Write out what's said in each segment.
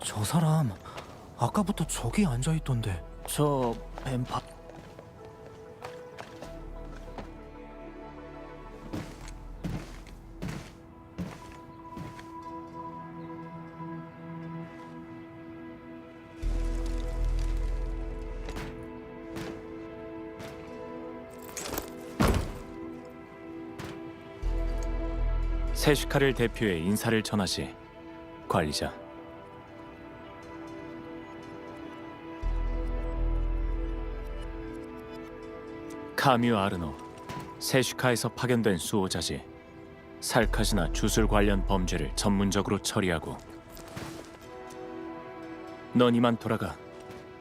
저 사람 아까부터 저기 앉아있던데. 저 뱀파... 세슈카를 대표해 인사를 전하시. 관리자. 카뮤 아르노, 세슈카에서 파견된 수호자지. 살카시나 주술 관련 범죄를 전문적으로 처리하고. 넌 이만 돌아가.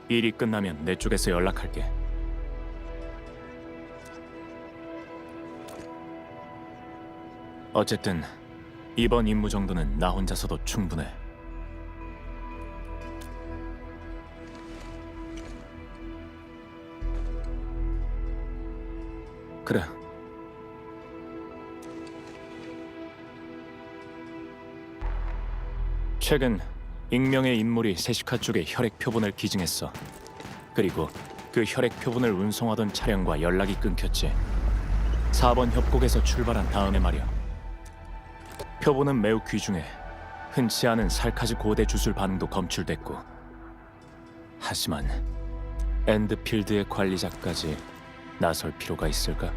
일이 끝나면 내 쪽에서 연락할게. 어쨌든 이번 임무 정도는 나 혼자서도 충분해. 그래. 최근 익명의 인물이 세슈카 쪽에 혈액 표본을 기증했어. 그리고 그 혈액 표본을 운송하던 차량과 연락이 끊겼지. 4번 협곡에서 출발한 다음에 말이야. 표본은 매우 귀중해. 흔치 않은 살카즈 고대 주술 반응도 검출됐고. 하지만 엔드필드의 관리자까지 나설 필요가 있을까?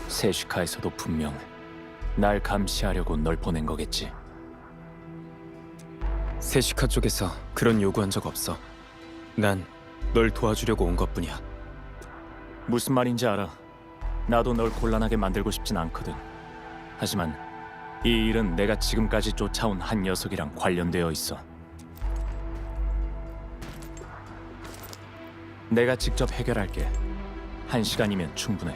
세슈카에서도 분명 날 감시하려고 널 보낸 거겠지. 세슈카 쪽에서 그런 요구한 적 없어. 난 널 도와주려고 온 것뿐이야. 무슨 말인지 알아. 나도 널 곤란하게 만들고 싶진 않거든. 하지만 이 일은 내가 지금까지 쫓아온 한 녀석이랑 관련되어 있어. 내가 직접 해결할게. 1시간이면 충분해.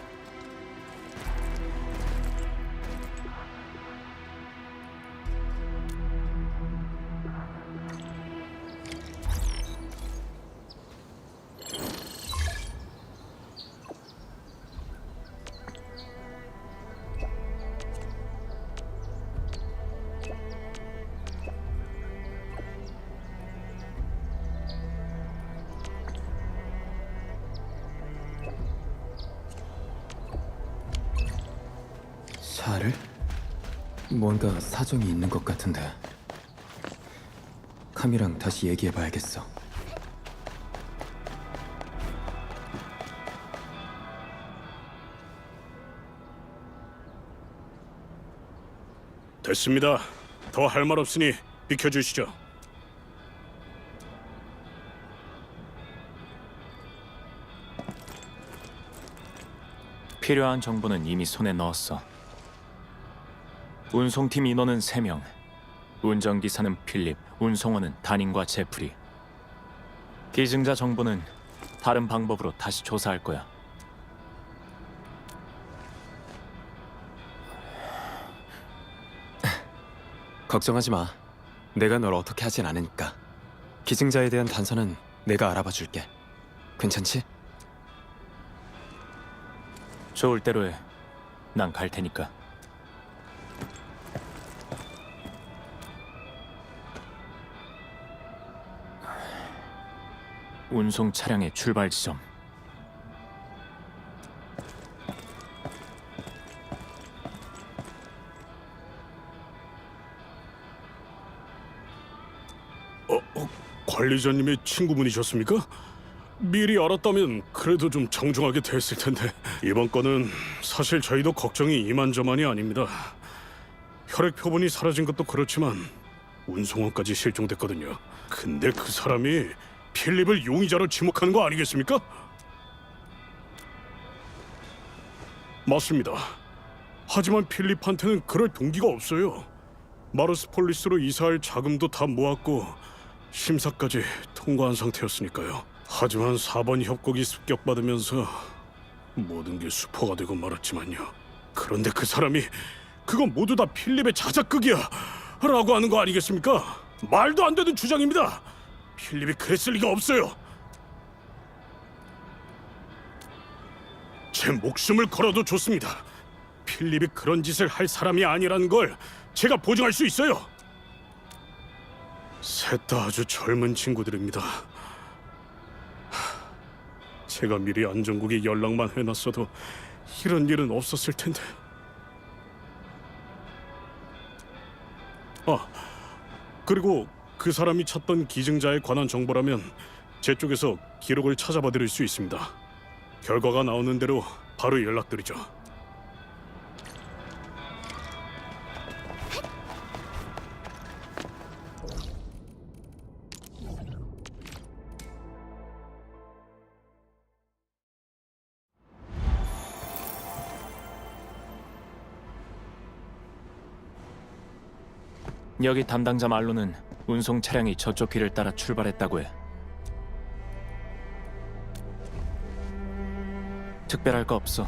살을? 뭔가 사정이 있는 것 같은데. 카미랑 다시 얘기해봐야겠어. 됐습니다. 더 할 말 없으니 비켜주시죠. 필요한 정보는 이미 손에 넣었어. 운송팀 인원은 3명. 운전기사는 필립, 운송원은 다닌과 제프리. 기증자 정보는 다른 방법으로 다시 조사할 거야. 걱정하지 마. 내가 널 어떻게 하진 않으니까. 기증자에 대한 단서는 내가 알아봐 줄게. 괜찮지? 좋을 대로 해. 난 갈 테니까. 운송 차량의 출발 지점. 관리자님의 친구분이셨습니까? 미리 알았다면 그래도 좀 정중하게 됐을 텐데. 이번 건은 사실 저희도 걱정이 이만저만이 아닙니다. 혈액 표본이 사라진 것도 그렇지만 운송원까지 실종됐거든요. 근데 그 사람이 필립을 용의자로 지목하는 거 아니겠습니까? 맞습니다. 하지만 필립한테는 그럴 동기가 없어요. 마르스폴리스로 이사할 자금도 다 모았고 심사까지 통과한 상태였으니까요. 하지만 4번 협곡이 습격받으면서 모든 게 수포가 되고 말았지만요. 그런데 그 사람이 그건 모두 다 필립의 자작극이야 라고 하는 거 아니겠습니까? 말도 안 되는 주장입니다. 필립이 그랬을 리가 없어요. 제 목숨을 걸어도 좋습니다. 필립이 그런 짓을 할 사람이 아니라는 걸 제가 보증할 수 있어요. 셋 다 아주 젊은 친구들입니다. 제가 미리 안정국에 연락만 해놨어도 이런 일은 없었을 텐데. 그리고 그 사람이 찾던 기증자에 관한 정보라면 제 쪽에서 기록을 찾아봐 드릴 수 있습니다. 결과가 나오는 대로 바로 연락드리죠. 여기 담당자 말로는 운송 차량이 저쪽 길을 따라 출발했다고 해. 특별할 거 없어.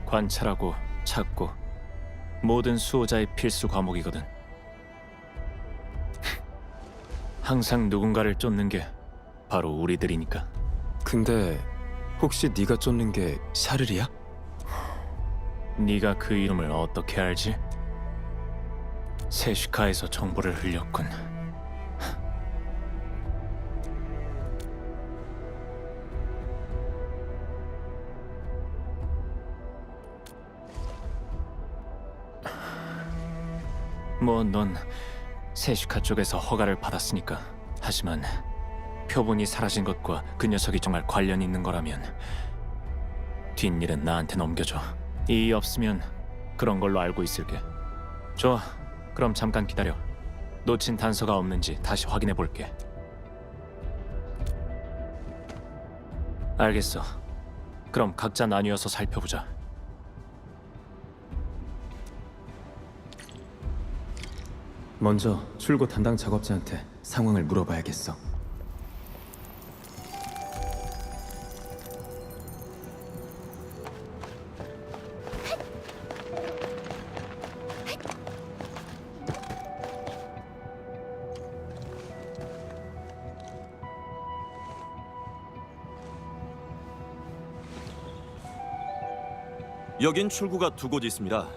관찰하고 찾고 모든 수호자의 필수 과목이거든. 항상 누군가를 쫓는 게 바로 우리들이니까. 근데 혹시 네가 쫓는 게 샤를이야? 네가 그 이름을 어떻게 알지? 세시카에서 정보를 흘렸군. 뭐 넌 세시카 쪽에서 허가를 받았으니까. 하지만 표본이 사라진 것과 그 녀석이 정말 관련 있는 거라면 뒷일은 나한테 넘겨줘. 이의 없으면 그런 걸로 알고 있을게. 좋아. 그럼 잠깐 기다려. 놓친 단서가 없는지 다시 확인해 볼게. 알겠어. 그럼 각자 나뉘어서 살펴보자. 먼저 출고 담당 작업자한테 상황을 물어봐야겠어. 여긴 출구가 두 곳 있습니다.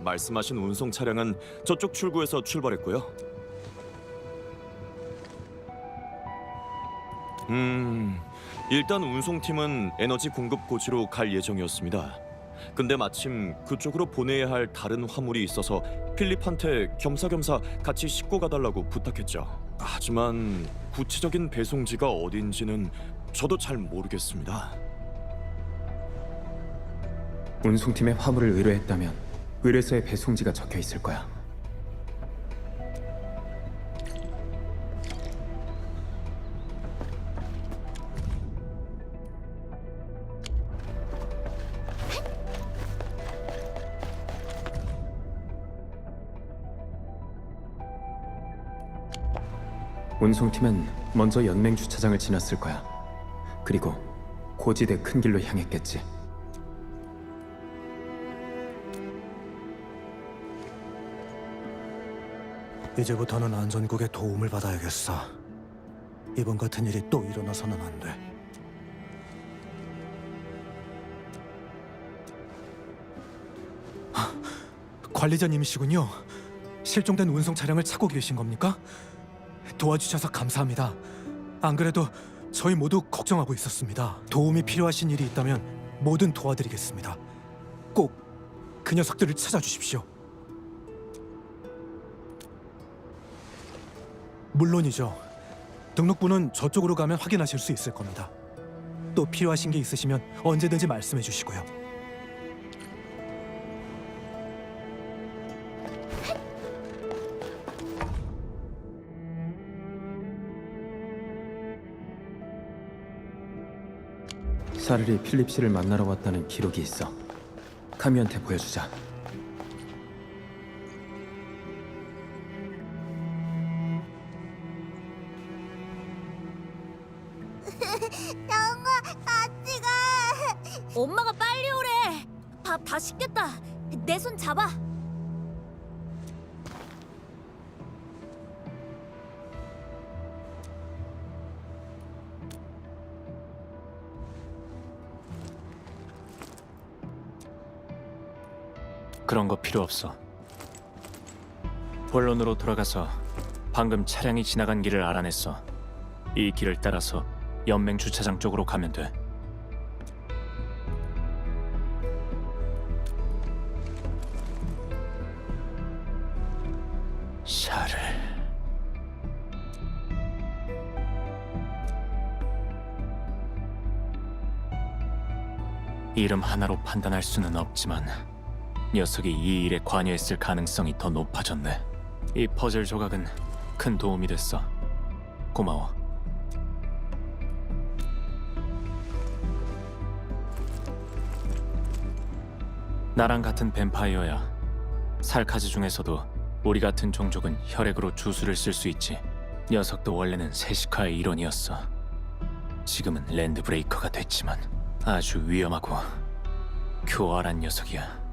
말씀하신 운송 차량은 저쪽 출구에서 출발했고요. 일단 운송팀은 에너지 공급 고지로 갈 예정이었습니다. 근데 마침 그쪽으로 보내야 할 다른 화물이 있어서 필립한테 겸사겸사 같이 싣고 가달라고 부탁했죠. 하지만 구체적인 배송지가 어딘지는 저도 잘 모르겠습니다. 운송팀에 화물을 의뢰했다면 의뢰서에 배송지가 적혀 있을 거야. 운송팀은 먼저 연맹 주차장을 지났을 거야. 그리고 고지대 큰 길로 향했겠지. 이제부터는 안전국의 도움을 받아야겠어. 이번 같은 일이 또 일어나서는 안 돼. 관리자님이시군요. 실종된 운송 차량을 찾고 계신 겁니까? 도와주셔서 감사합니다. 안 그래도 저희 모두 걱정하고 있었습니다. 도움이 필요하신 일이 있다면 뭐든 도와드리겠습니다. 꼭 그 녀석들을 찾아주십시오. 물론이죠. 등록부는 저쪽으로 가면 확인하실 수 있을 겁니다. 또 필요하신 게 있으시면 언제든지 말씀해 주시고요. 사르리 필립 씨를 만나러 왔다는 기록이 있어. 카미한테 보여주자. 영아, 같이 가. 엄마가 빨리 오래. 밥 다 식겠다. 내 손 잡아. 그런 거 필요 없어. 본론으로 돌아가서 방금 차량이 지나간 길을 알아냈어. 이 길을 따라서 연맹 주차장 쪽으로 가면 돼. 샤를. 이름 하나로 판단할 수는 없지만 녀석이 이 일에 관여했을 가능성이 더 높아졌네. 이 퍼즐 조각은 큰 도움이 됐어. 고마워. 나랑 같은 뱀파이어야. 살카즈 중에서도 우리 같은 종족은 혈액으로 주술을 쓸 수 있지. 녀석도 원래는 세시카의 일원이었어. 지금은 랜드브레이커가 됐지만 아주 위험하고 교활한 녀석이야.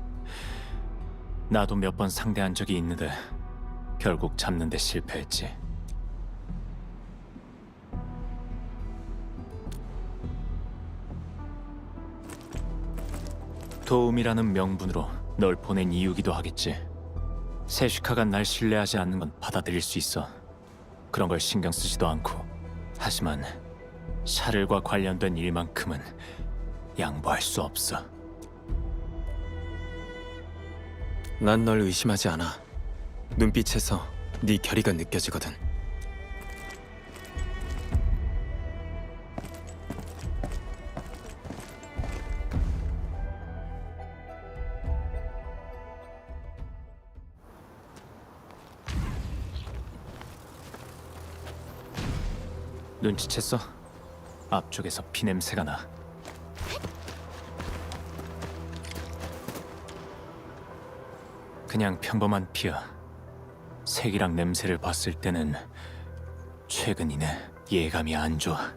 나도 몇 번 상대한 적이 있는데 결국 잡는 데 실패했지. 도움이라는 명분으로 널 보낸 이유기도 하겠지. 세시카가 날 신뢰하지 않는 건 받아들일 수 있어. 그런 걸 신경 쓰지도 않고. 하지만 샤를과 관련된 일만큼은 양보할 수 없어. 난 널 의심하지 않아. 눈빛에서 네 결의가 느껴지거든. 눈치챘어? 앞쪽에서 피냄새가 나. 그냥 평범한 피야. 색이랑 냄새를 봤을 때는 최근이네. 예감이 안 좋아.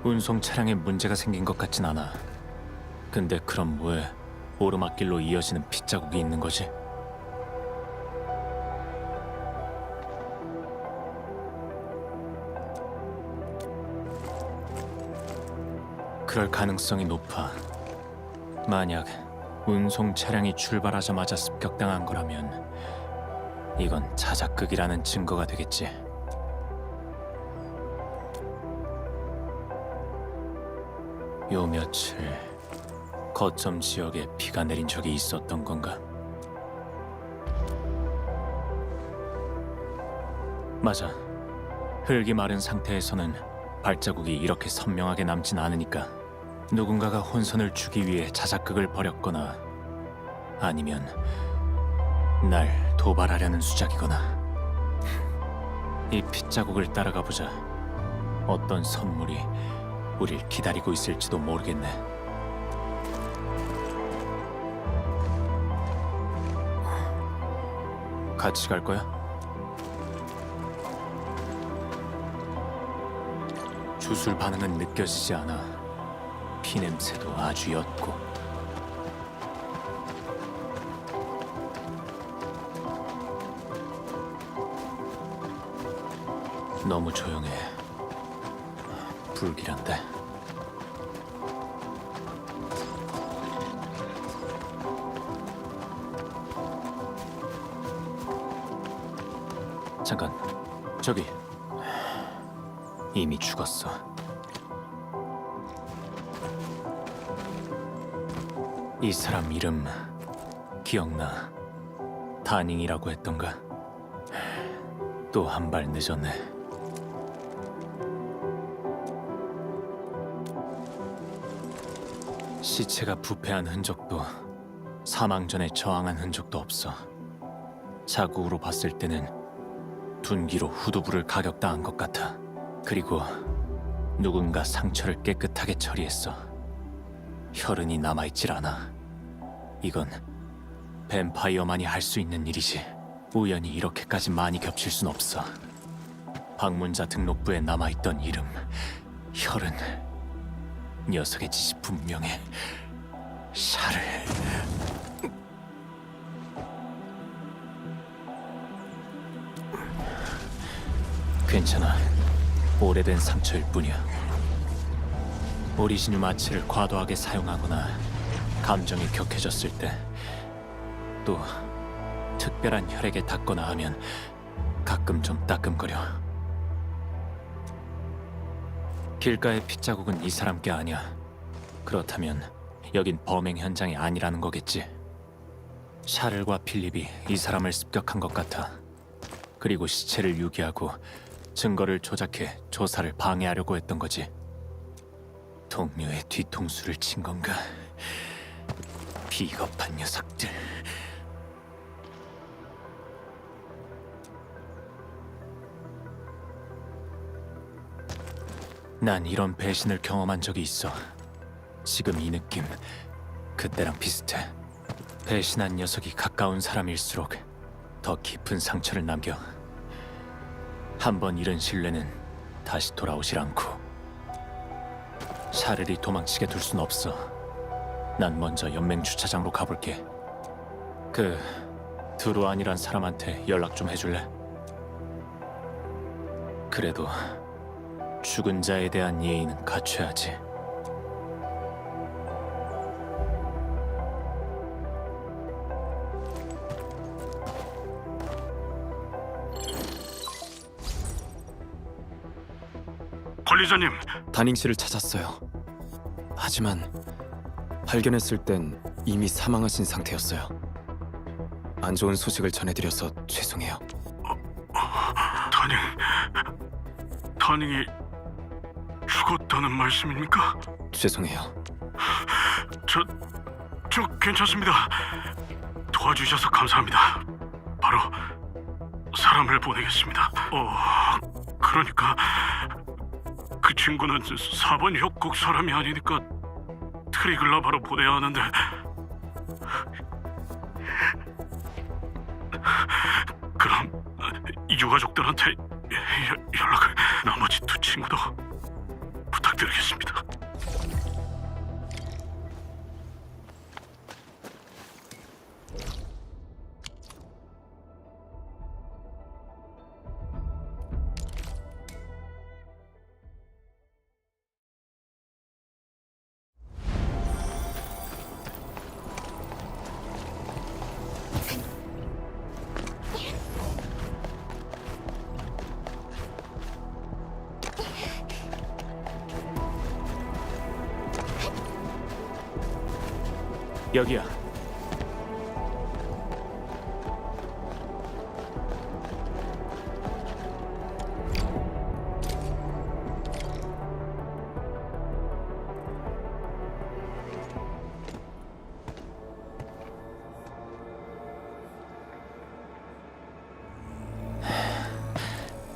운송 차량에 문제가 생긴 것 같진 않아. 근데 그럼 왜 오르막길로 이어지는 핏자국이 있는 거지? 그럴 가능성이 높아. 만약 운송 차량이 출발하자마자 습격당한 거라면 이건 자작극이라는 증거가 되겠지. 요 며칠 거점 지역에 비가 내린 적이 있었던 건가? 맞아. 흙이 마른 상태에서는 발자국이 이렇게 선명하게 남진 않으니까 누군가가 혼선을 주기 위해 자작극을 벌였거나 아니면 날 도발하려는 수작이거나. 이 핏자국을 따라가 보자. 어떤 선물이 우릴 기다리고 있을지도 모르겠네. 같이 갈 거야? 주술 반응은 느껴지지 않아. 피냄새도 아주 옅고. 너무 조용해. 불길한데. 잠깐, 저기 이미 죽었어. 이 사람 이름 기억나? 다닝이라고 했던가? 또 한 발 늦었네. 시체가 부패한 흔적도 사망 전에 저항한 흔적도 없어. 자국으로 봤을 때는 둔기로 후두부를 가격당한 것 같아. 그리고 누군가 상처를 깨끗하게 처리했어. 혈흔이 남아있질 않아. 이건 뱀파이어만이 할 수 있는 일이지. 우연히 이렇게까지 많이 겹칠 순 없어. 방문자 등록부에 남아있던 이름, 혈흔. 녀석의 짓이 분명해. 샤를. 괜찮아. 오래된 상처일 뿐이야. 오리지늄 아치를 과도하게 사용하거나 감정이 격해졌을 때, 또 특별한 혈액에 닿거나 하면 가끔 좀 따끔거려. 길가의 핏자국은 이 사람 게 아니야. 그렇다면 여긴 범행 현장이 아니라는 거겠지. 샤를과 필립이 이 사람을 습격한 것 같아. 그리고 시체를 유기하고 증거를 조작해 조사를 방해하려고 했던 거지. 동료의 뒤통수를 친 건가? 비겁한 녀석들. 난 이런 배신을 경험한 적이 있어. 지금 이 느낌, 그때랑 비슷해. 배신한 녀석이 가까운 사람일수록 더 깊은 상처를 남겨. 한 번 잃은 신뢰는 다시 돌아오질 않고. 샤를이 도망치게 둘 순 없어. 난 먼저 연맹 주차장으로 가볼게. 그 드루안이란 사람한테 연락 좀 해줄래? 그래도 죽은 자에 대한 예의는 갖춰야지. 관리자님, 다닝 씨를 찾았어요. 하지만 발견했을 땐 이미 사망하신 상태였어요. 안 좋은 소식을 전해드려서 죄송해요. 다닝이 죽었다는 말씀입니까? 죄송해요. 저 괜찮습니다. 도와주셔서 감사합니다. 바로 사람을 보내겠습니다. 그러니까 그 친구는 4번 협곡 사람이 아니니까 트리글라바로 보내야 하는데 그럼 유가족들한테 연락을 나머지 두 친구도 부탁드리겠습니다. 여기야.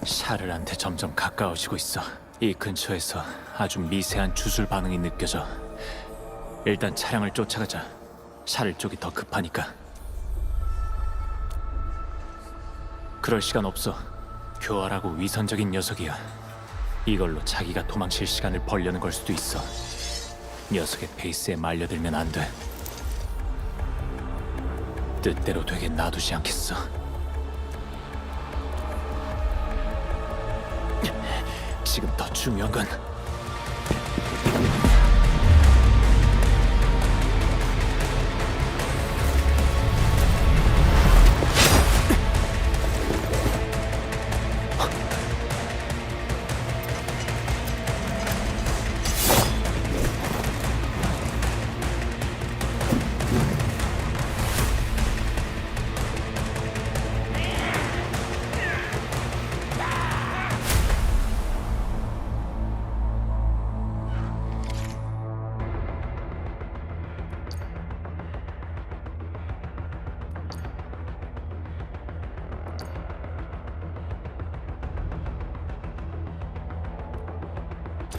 샤를한테 점점 가까워지고 있어. 이 근처에서 아주 미세한 주술 반응이 느껴져. 일단 차량을 쫓아가자. 샤를 쪽이 더 급하니까. 그럴 시간 없어. 교활하고 위선적인 녀석이야. 이걸로 자기가 도망칠 시간을 벌려는 걸 수도 있어. 녀석의 페이스에 말려들면 안 돼. 뜻대로 되게 놔두지 않겠어. 지금 더 중요한 건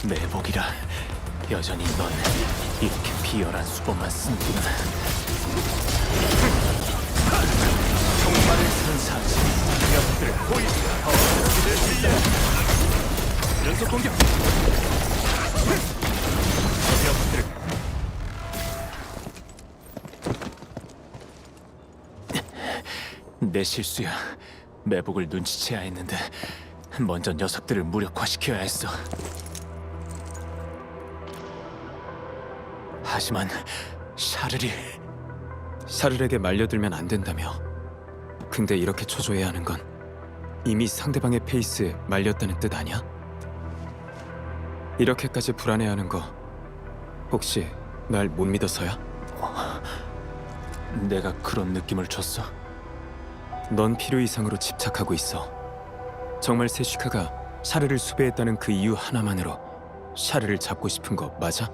매복이라. 여전히 넌 이렇게 비열한 수법만 쓰는구나. 정말을 선사하지. 녀석들을 보이지가 연속 공격. 녀석들을 내 실수야. 매복을 눈치채야 했는데 먼저 녀석들을 무력화시켜야 했어. 하지만 샤를에게 말려들면 안 된다며. 근데 이렇게 초조해야 하는 건 이미 상대방의 페이스에 말렸다는 뜻 아니야? 이렇게까지 불안해하는 거 혹시 날 못 믿어서야? 내가 그런 느낌을 줬어? 넌 필요 이상으로 집착하고 있어. 정말 세시카가 샤르를 수배했다는 그 이유 하나만으로 샤르를 잡고 싶은 거 맞아?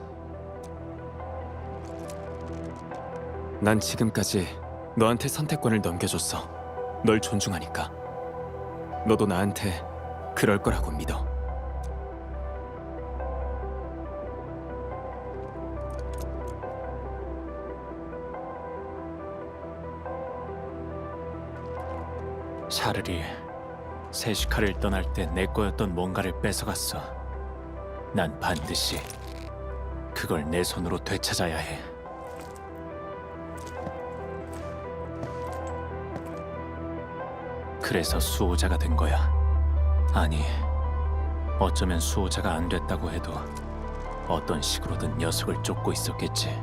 난 지금까지 너한테 선택권을 넘겨줬어. 널 존중하니까. 너도 나한테 그럴 거라고 믿어. 샤를이 세시카를 떠날 때 내 거였던 뭔가를 뺏어갔어. 난 반드시 그걸 내 손으로 되찾아야 해. 그래서 수호자가 된 거야. 아니, 어쩌면 수호자가 안 됐다고 해도 어떤 식으로든 녀석을 쫓고 있었겠지.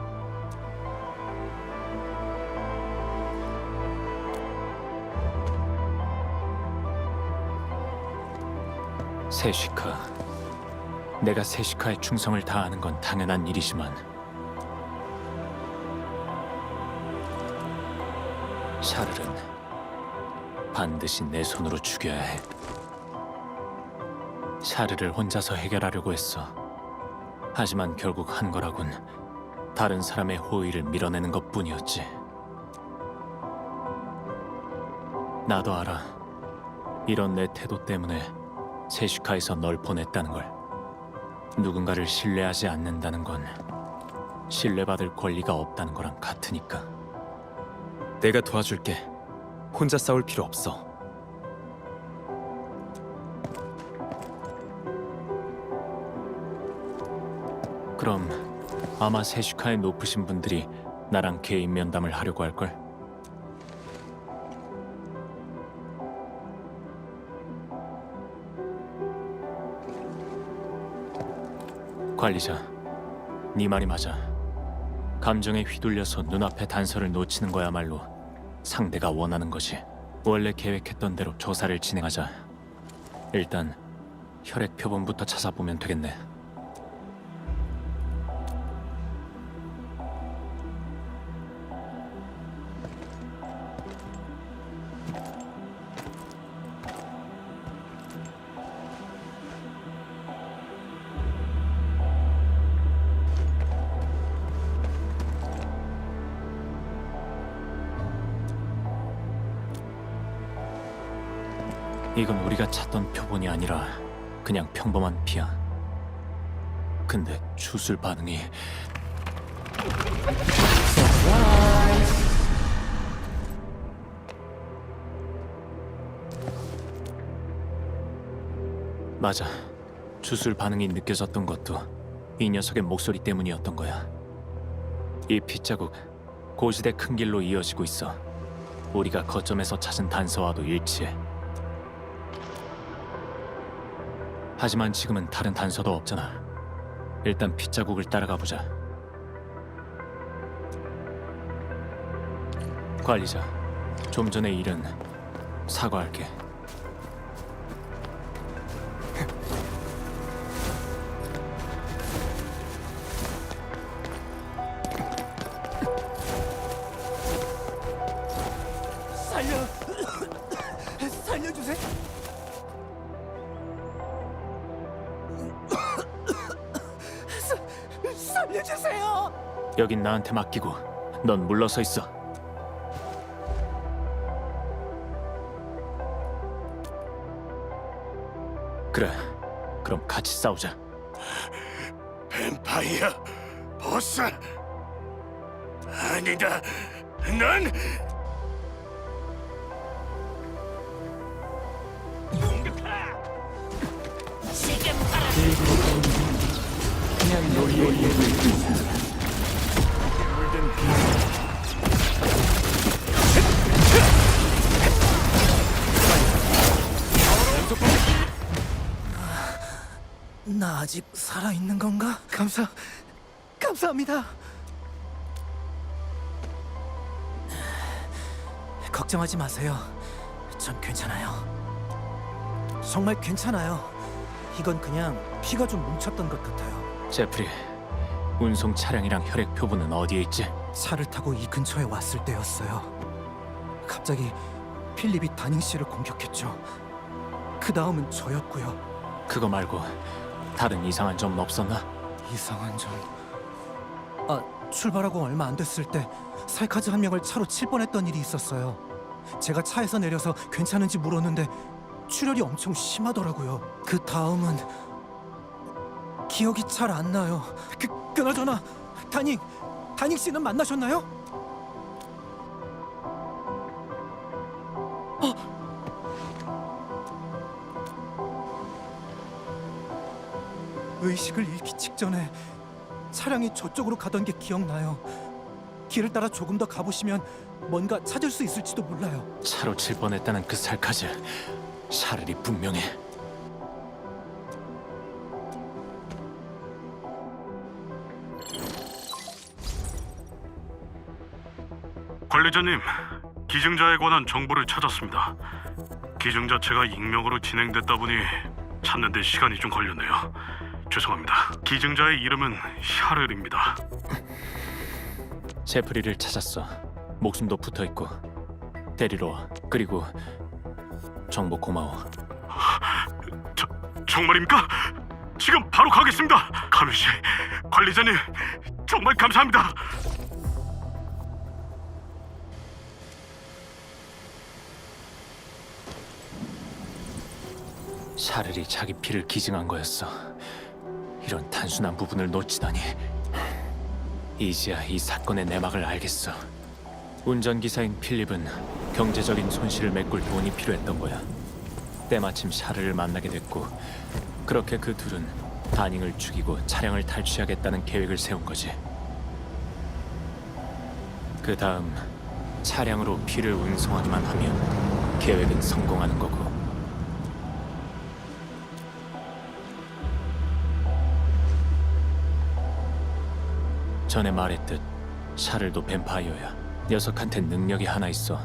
세시카. 내가 세시카에 충성을 다하는 건 당연한 일이지만 샤를은 반드시 내 손으로 죽여야 해. 샤르를 혼자서 해결하려고 했어. 하지만 결국 한 거라곤 다른 사람의 호의를 밀어내는 것뿐이었지. 나도 알아. 이런 내 태도 때문에 세시카에서 널 보냈다는 걸. 누군가를 신뢰하지 않는다는 건 신뢰받을 권리가 없다는 거랑 같으니까. 내가 도와줄게. 혼자 싸울 필요 없어. 그럼 아마 세시카의 높으신 분들이 나랑 개인 면담을 하려고 할걸? 관리자, 네 말이 맞아. 감정에 휘둘려서 눈앞의 단서를 놓치는 거야말로 상대가 원하는 거지. 원래 계획했던 대로 조사를 진행하자. 일단 혈액 표본부터 찾아보면 되겠네. 이건 우리가 찾던 표본이 아니라 그냥 평범한 피야. 근데 주술 반응이 맞아. 주술 반응이 느껴졌던 것도 이 녀석의 목소리 때문이었던 거야. 이 핏자국 고지대 큰 길로 이어지고 있어. 우리가 거점에서 찾은 단서와도 일치해. 하지만 지금은 다른 단서도 없잖아. 일단 핏자국을 따라가 보자. 관리자, 좀 전의 일은 사과할게. 살려주세요. 살려주세요. 여긴 나한테 맡기고 넌 물러서 있어. 그래, 그럼 같이 싸우자. 뱀파이어 보스 아니다. 난 나 아직 살아 있는 건가? 감사합니다. 걱정하지 마세요. 전 괜찮아요. 정말 괜찮아요. 이건 그냥 피가 좀 뭉쳤던 것 같아요. 제프리, 운송 차량이랑 혈액 표본은 어디에 있지? 차를 타고 이 근처에 왔을 때였어요. 갑자기 필립이 다닝 씨를 공격했죠. 그 다음은 저였고요. 그거 말고 다른 이상한 점은 없었나? 이상한 점... 출발하고 얼마 안 됐을 때 살카즈 한 명을 차로 칠 뻔했던 일이 있었어요. 제가 차에서 내려서 괜찮은지 물었는데 출혈이 엄청 심하더라고요. 그 다음은 기억이 잘 안 나요. 그나저나 다닝 씨는 만나셨나요? 의식을 잃기 직전에 차량이 저쪽으로 가던 게 기억나요. 길을 따라 조금 더 가보시면 뭔가 찾을 수 있을지도 몰라요. 차로 칠 뻔했다는 그 살카즈, 샤를이 분명해. 관리자님, 기증자에 관한 정보를 찾았습니다. 기증 자체가 익명으로 진행됐다 보니 찾는 데 시간이 좀 걸렸네요. 죄송합니다. 기증자의 이름은 샤를입니다. 제프리를 찾았어. 목숨도 붙어있고. 데리러 와. 그리고 정보 고마워. 정말입니까? 지금 바로 가겠습니다. 카밀 씨, 관리자님, 정말 감사합니다. 샤를이 자기 피를 기증한 거였어. 이런 단순한 부분을 놓치다니. 이제야 이 사건의 내막을 알겠어. 운전기사인 필립은 경제적인 손실을 메꿀 돈이 필요했던 거야. 때마침 샤를을 만나게 됐고, 그렇게 그 둘은 다닝을 죽이고 차량을 탈취하겠다는 계획을 세운 거지. 그 다음 차량으로 피를 운송하기만 하면 계획은 성공하는 거고. 전에 말했듯 샤를도 뱀파이어야. 녀석한텐 능력이 하나 있어.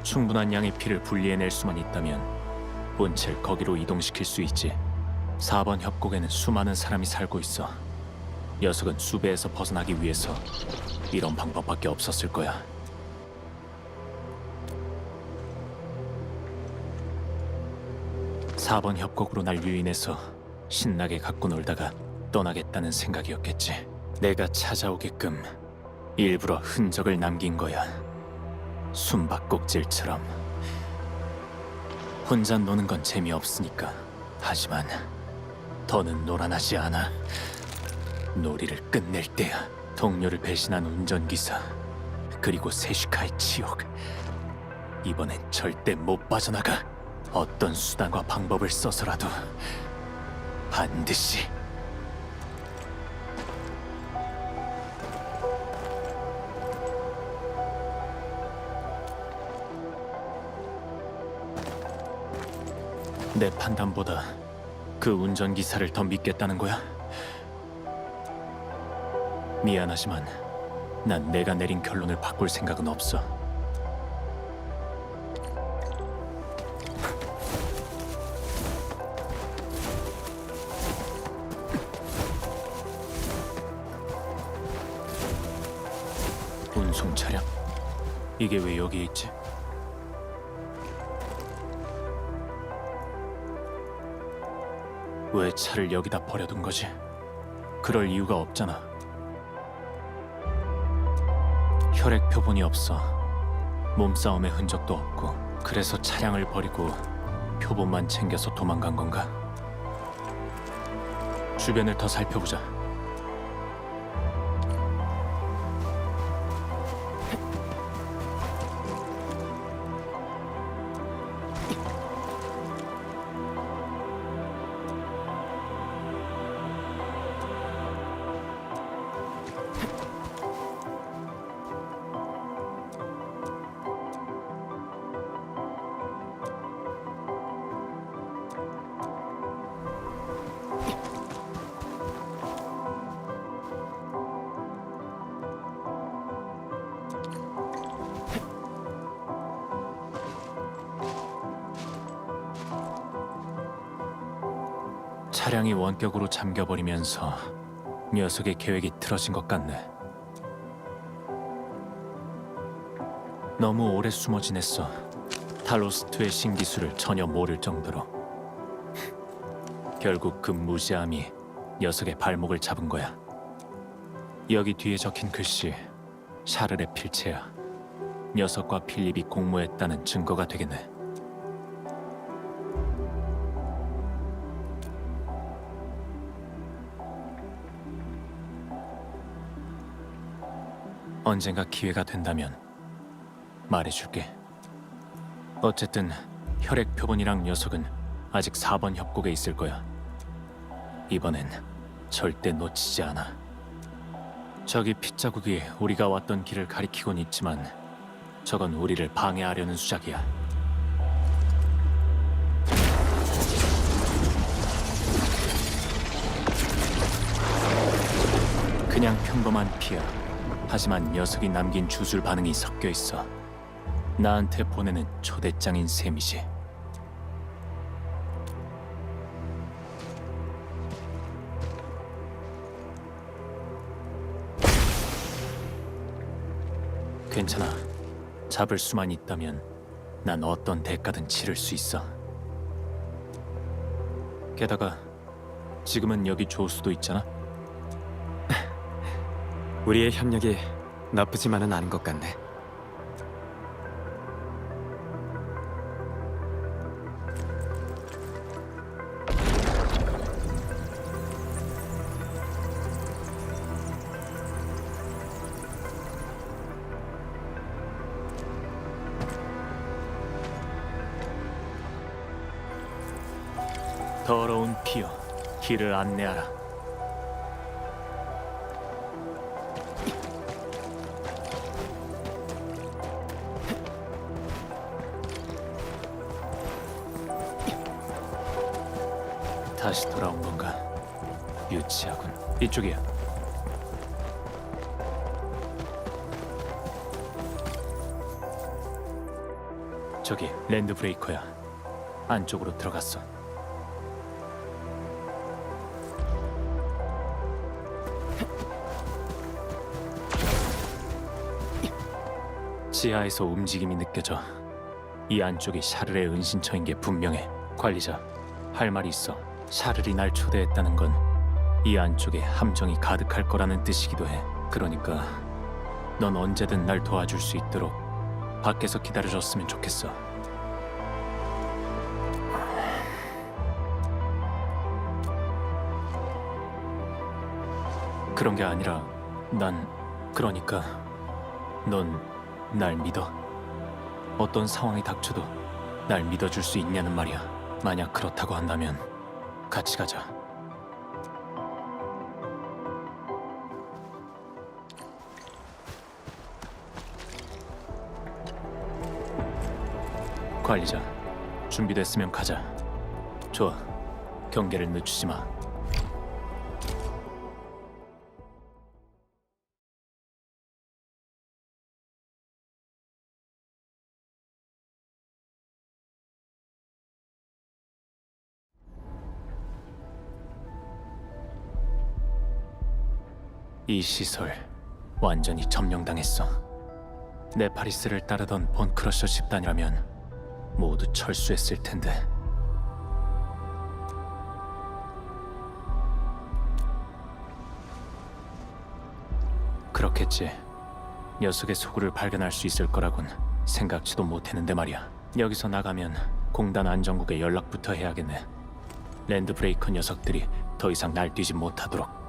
충분한 양의 피를 분리해낼 수만 있다면 본체를 거기로 이동시킬 수 있지. 4번 협곡에는 수많은 사람이 살고 있어. 녀석은 수배에서 벗어나기 위해서 이런 방법밖에 없었을 거야. (4번) 협곡으로 날 유인해서 신나게 갖고 놀다가 떠나겠다는 생각이었겠지. 내가 찾아오게끔 일부러 흔적을 남긴 거야. 숨바꼭질처럼. 혼자 노는 건 재미없으니까. 하지만 더는 놀아나지 않아. 놀이를 끝낼 때야. 동료를 배신한 운전기사, 그리고 세슈카의 치욕. 이번엔 절대 못 빠져나가. 어떤 수단과 방법을 써서라도 반드시. 내 판단보다 그 운전기사를 더 믿겠다는 거야? 미안하지만 난 내가 내린 결론을 바꿀 생각은 없어. 운송 차량? 이게 왜 여기 있지? 왜 차를 여기다 버려둔 거지? 그럴 이유가 없잖아. 혈액 표본이 없어. 몸싸움의 흔적도 없고. 그래서 차량을 버리고 표본만 챙겨서 도망간 건가? 주변을 더 살펴보자. 차량이 원격으로 잠겨버리면서 녀석의 계획이 틀어진 것 같네. 너무 오래 숨어 지냈어. 탈로스2의 신기술을 전혀 모를 정도로. 결국 그 무지함이 녀석의 발목을 잡은 거야. 여기 뒤에 적힌 글씨, 샤를의 필체야. 녀석과 필립이 공모했다는 증거가 되겠네. 언젠가 기회가 된다면 말해줄게. 어쨌든 혈액 표본이랑 녀석은 아직 4번 협곡에 있을 거야. 이번엔 절대 놓치지 않아. 저기 핏자국이 우리가 왔던 길을 가리키곤 있지만 저건 우리를 방해하려는 수작이야. 그냥 평범한 피야. 하지만 녀석이 남긴 주술 반응이 섞여 있어. 나한테 보내는 초대장인 셈이지. 괜찮아. 잡을 수만 있다면 난 어떤 대가든 치를 수 있어. 게다가 지금은 여기 조수도 있잖아. 우리의 협력이 나쁘지만은 않은 것 같네. 더러운 피여, 길을 안내하라. 다시 돌아온 건가? 유치하군. 이쪽이야. 저기 랜드 브레이커야. 안쪽으로 들어갔어. 지하에서 움직임이 느껴져. 이 안쪽이 샤를의 은신처인 게 분명해. 관리자, 할 말이 있어. 샤를이 날 초대했다는 건 이 안쪽에 함정이 가득할 거라는 뜻이기도 해. 그러니까 넌 언제든 날 도와줄 수 있도록 밖에서 기다려줬으면 좋겠어. 그런 게 아니라 그러니까 넌 날 믿어? 어떤 상황이 닥쳐도 날 믿어줄 수 있냐는 말이야. 만약 그렇다고 한다면 같이 가자. 관리자, 준비됐으면 가자. 좋아. 경계를 늦추지 마. 이 시설 완전히 점령당했어. 네파리스를 따르던 본크러셔 집단이라면 모두 철수했을 텐데. 그렇겠지. 녀석의 소굴을 발견할 수 있을 거라곤 생각지도 못했는데 말이야. 여기서 나가면 공단 안정국에 연락부터 해야겠네. 랜드브레이커 녀석들이 더 이상 날뛰지 못하도록.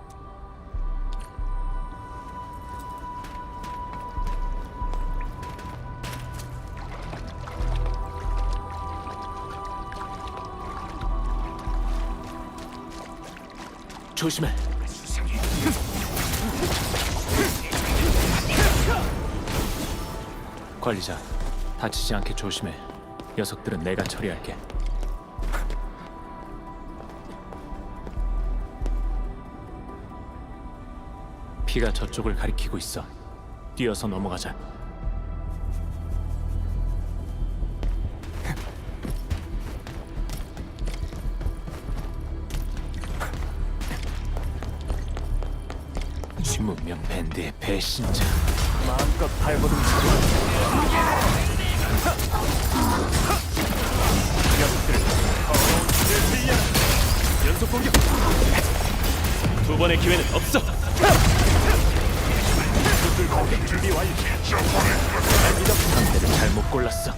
조심해. 관리자, 다치지 않게 조심해. 녀석들은 내가 처리할게. 피가 저쪽을 가리키고 있어. 뛰어서 넘어가자. 문명 밴드의 배신자. 마음껏 발버둥 치고. 녀석들 더러운 길을 들려. 연속 공격. 두 번의 기회는 없어. 수술 공격 준비 완료. 상대를 잘못 골랐어.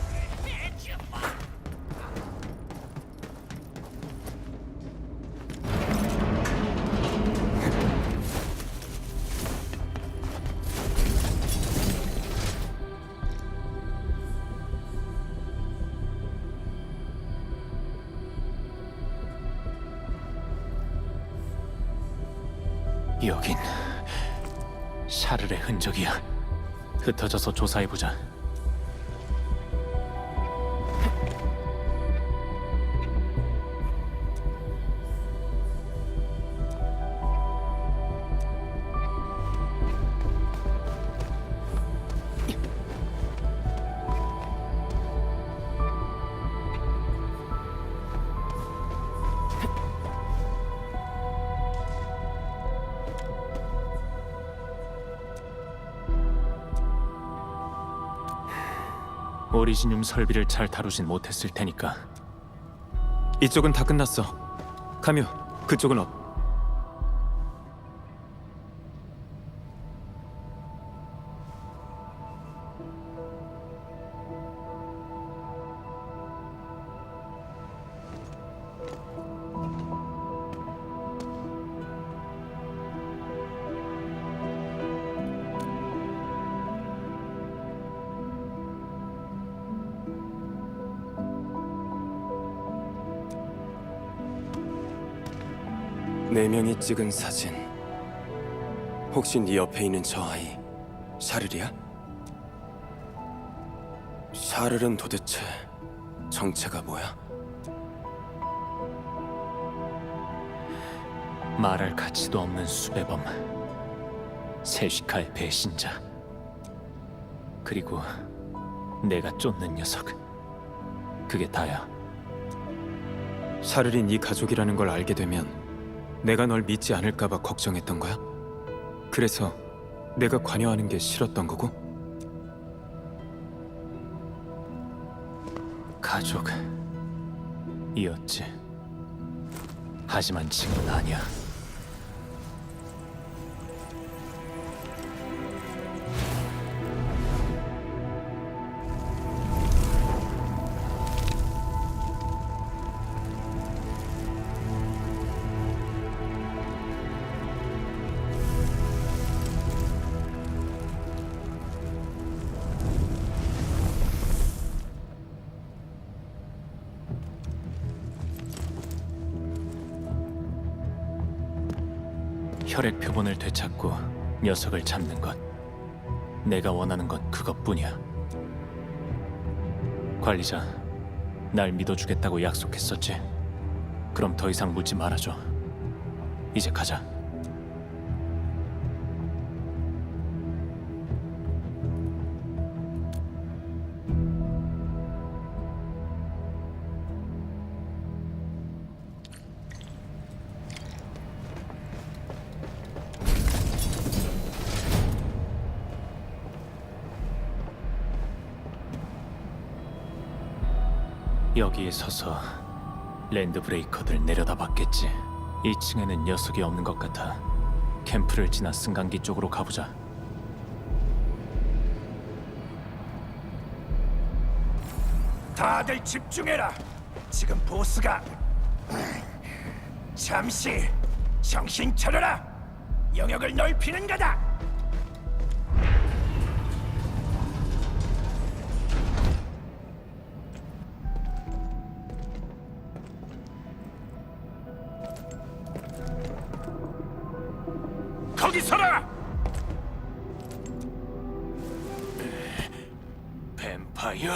여긴 샤를의 흔적이야. 흩어져서 조사해보자. 오리지늄 설비를 잘 다루진 못했을 테니까. 이쪽은 다 끝났어. 카뮤, 그쪽은 업. 네 명이 찍은 사진. 혹시 네 옆에 있는 저 아이 샤를이야? 샤를은 도대체 정체가 뭐야? 말할 가치도 없는 수배범. 세시카의 배신자. 그리고 내가 쫓는 녀석. 그게 다야. 샤를이 네 가족이라는 걸 알게 되면 내가 널 믿지 않을까봐 걱정했던 거야? 그래서 내가 관여하는 게 싫었던 거고? 가족이었지. 하지만 지금은 아니야. 혈액 표본을 되찾고 녀석을 잡는 것. 내가 원하는 건 그것뿐이야. 관리자, 날 믿어주겠다고 약속했었지. 그럼 더 이상 묻지 말아줘. 이제 가자. 여기에 서서 랜드 브레이커들 내려다봤겠지. 2층에는 녀석이 없는 것 같아. 캠프를 지나 승강기 쪽으로 가보자. 다들 집중해라. 지금 보스가 잠시 정신 차려라. 영역을 넓히는 거다. 거기 서라. 뱀파이어?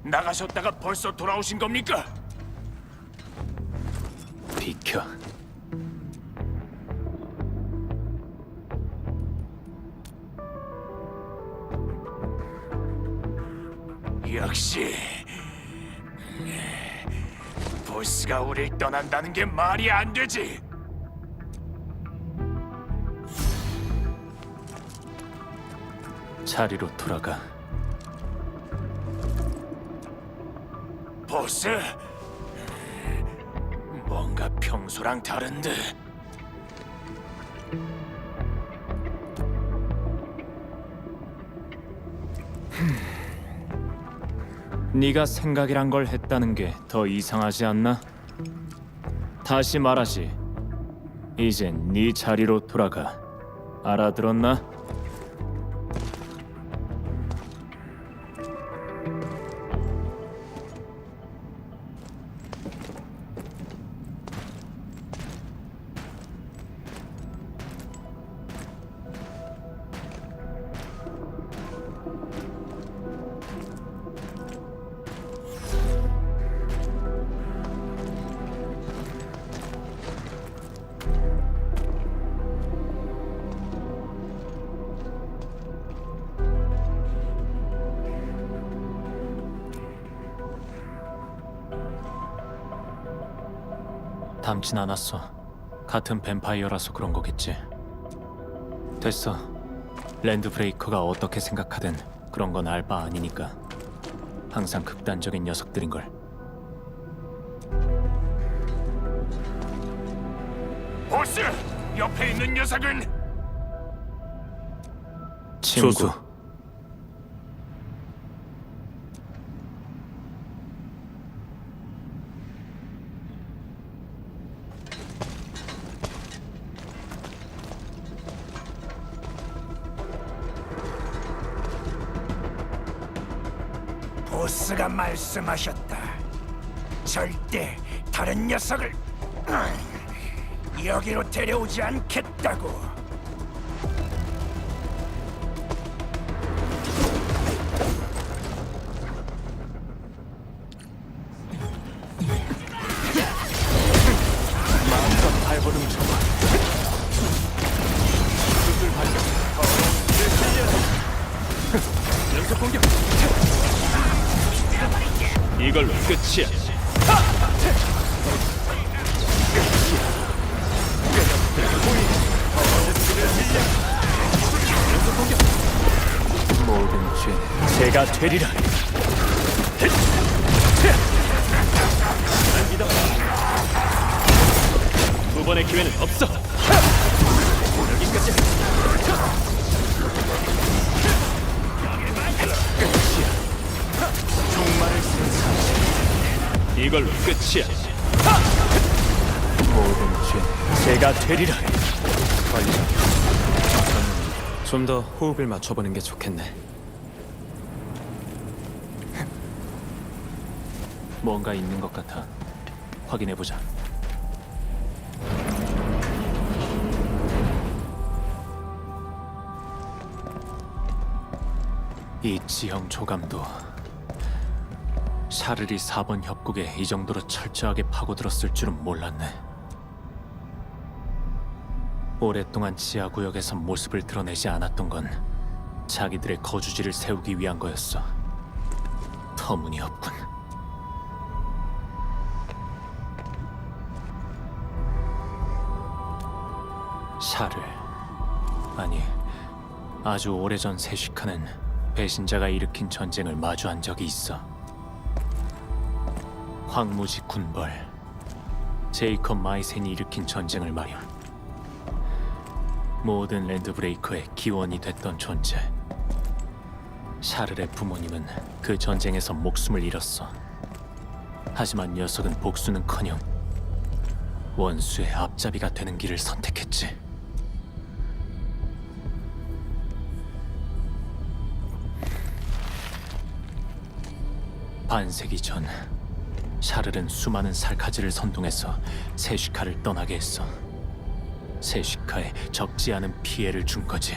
나가셨다가 벌써 돌아오신 겁니까? 비켜. 역시 보스가 우릴 떠난다는 게 말이 안 되지. 자리로 돌아가. 보스, 뭔가 평소랑 다른데. 네가 생각이란 걸 했다는 게 더 이상하지 않나? 다시 말하지. 이젠 네 자리로 돌아가. 알아들었나? 닮진 않았어. 같은 뱀파이어라서 그런 거겠지. 됐어. 랜드 브레이커가 어떻게 생각하든 그런 건 알 바 아니니까. 항상 극단적인 녀석들인걸. 보스, 옆에 있는 녀석은 친구. 소수. 보스가 말씀하셨다. 절대 다른 녀석을 여기로 데려오지 않겠다고. 마음껏 발버둥 쳐봐. 술 발견. 연속 공격. 이걸로 끝이야. 모든 죄는 제가 되리라. 날 믿어. 두 번의 기회는 없어. 여기까지. 끝이야. 종말을 선사. 이걸로 끝이야. 모든 죄는 제가 되리라. 좀 더 호흡을 맞춰보는 게 좋겠네. 뭔가 있는 것 같아. 확인해보자. 이 지형 조감도 샤를이 4번 협곡에 이 정도로 철저하게 파고들었을 줄은 몰랐네. 오랫동안 지하 구역에서 모습을 드러내지 않았던 건 자기들의 거주지를 세우기 위한 거였어. 터무니없군. 샤를, 아니, 아주 오래전 세시카는 배신자가 일으킨 전쟁을 마주한 적이 있어. 황무지 군벌, 제이컵 마이센이 일으킨 전쟁을 말이야. 모든 랜드브레이커의 기원이 됐던 존재. 샤를의 부모님은 그 전쟁에서 목숨을 잃었어. 하지만 녀석은 복수는커녕 원수의 앞잡이가 되는 길을 선택했지. 반세기 전 샤를은 수많은 살카즈를 선동해서 세시카를 떠나게 했어. 세시카에 적지 않은 피해를 준 거지.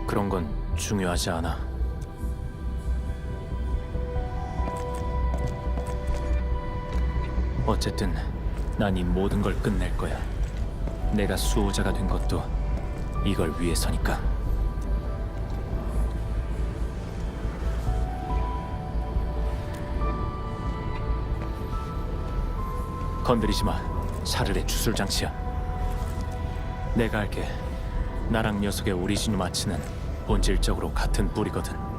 그런 건 중요하지 않아. 어쨌든 난 이 모든 걸 끝낼 거야. 내가 수호자가 된 것도 이걸 위해서니까. 건드리지 마. 샤를의 주술 장치야. 내가 할게. 나랑 녀석의 오리지누 마치는 본질적으로 같은 뿌리거든.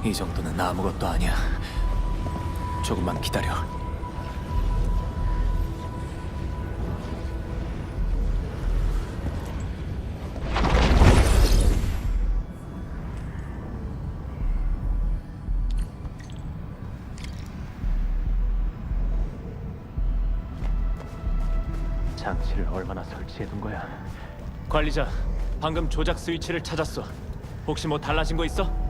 이 정도는 아무것도 아니야. 조금만 기다려. 장치를 얼마나 설치해둔 거야? 관리자, 방금 조작 스위치를 찾았어. 혹시 뭐 달라진 거 있어?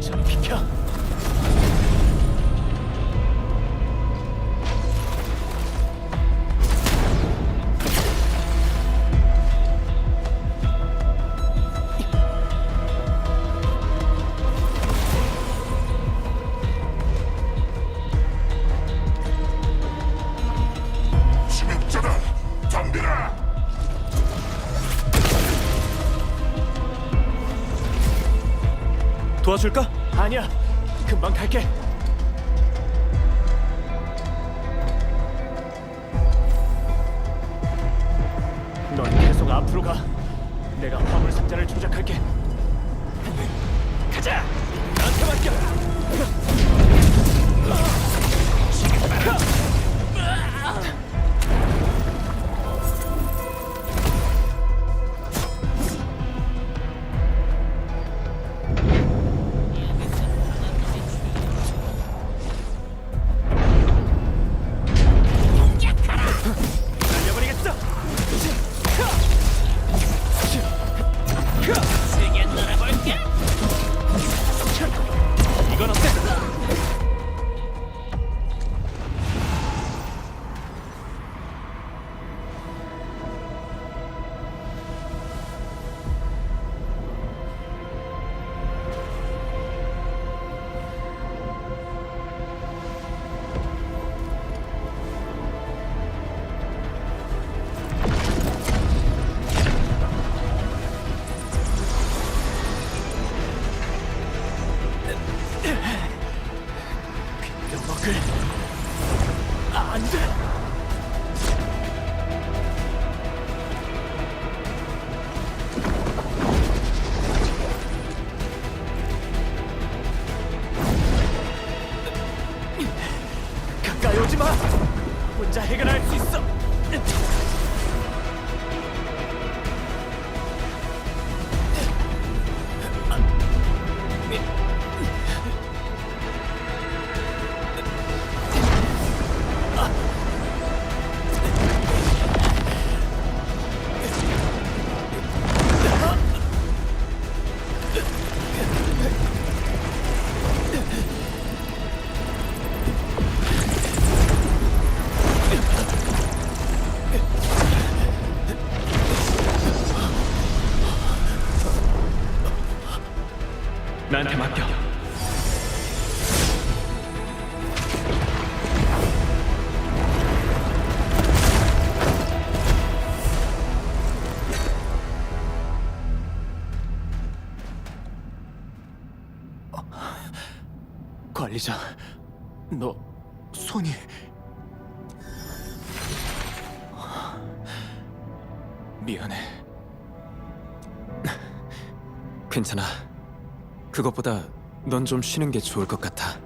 저리 비켜. 침입자다. 덤비라. 도와줄까? 아니야. 금방 갈게. 넌 계속 앞으로 가. 내가 화물 상자를 조작할게. 가자. 나한테 맡겨. 날려버리겠어. 세게 놀아볼게. 이건 어때? 나한테 맡겨. 관리자, 너 손이 미안해. 괜찮아. 그것보다 넌 좀 쉬는 게 좋을 것 같아.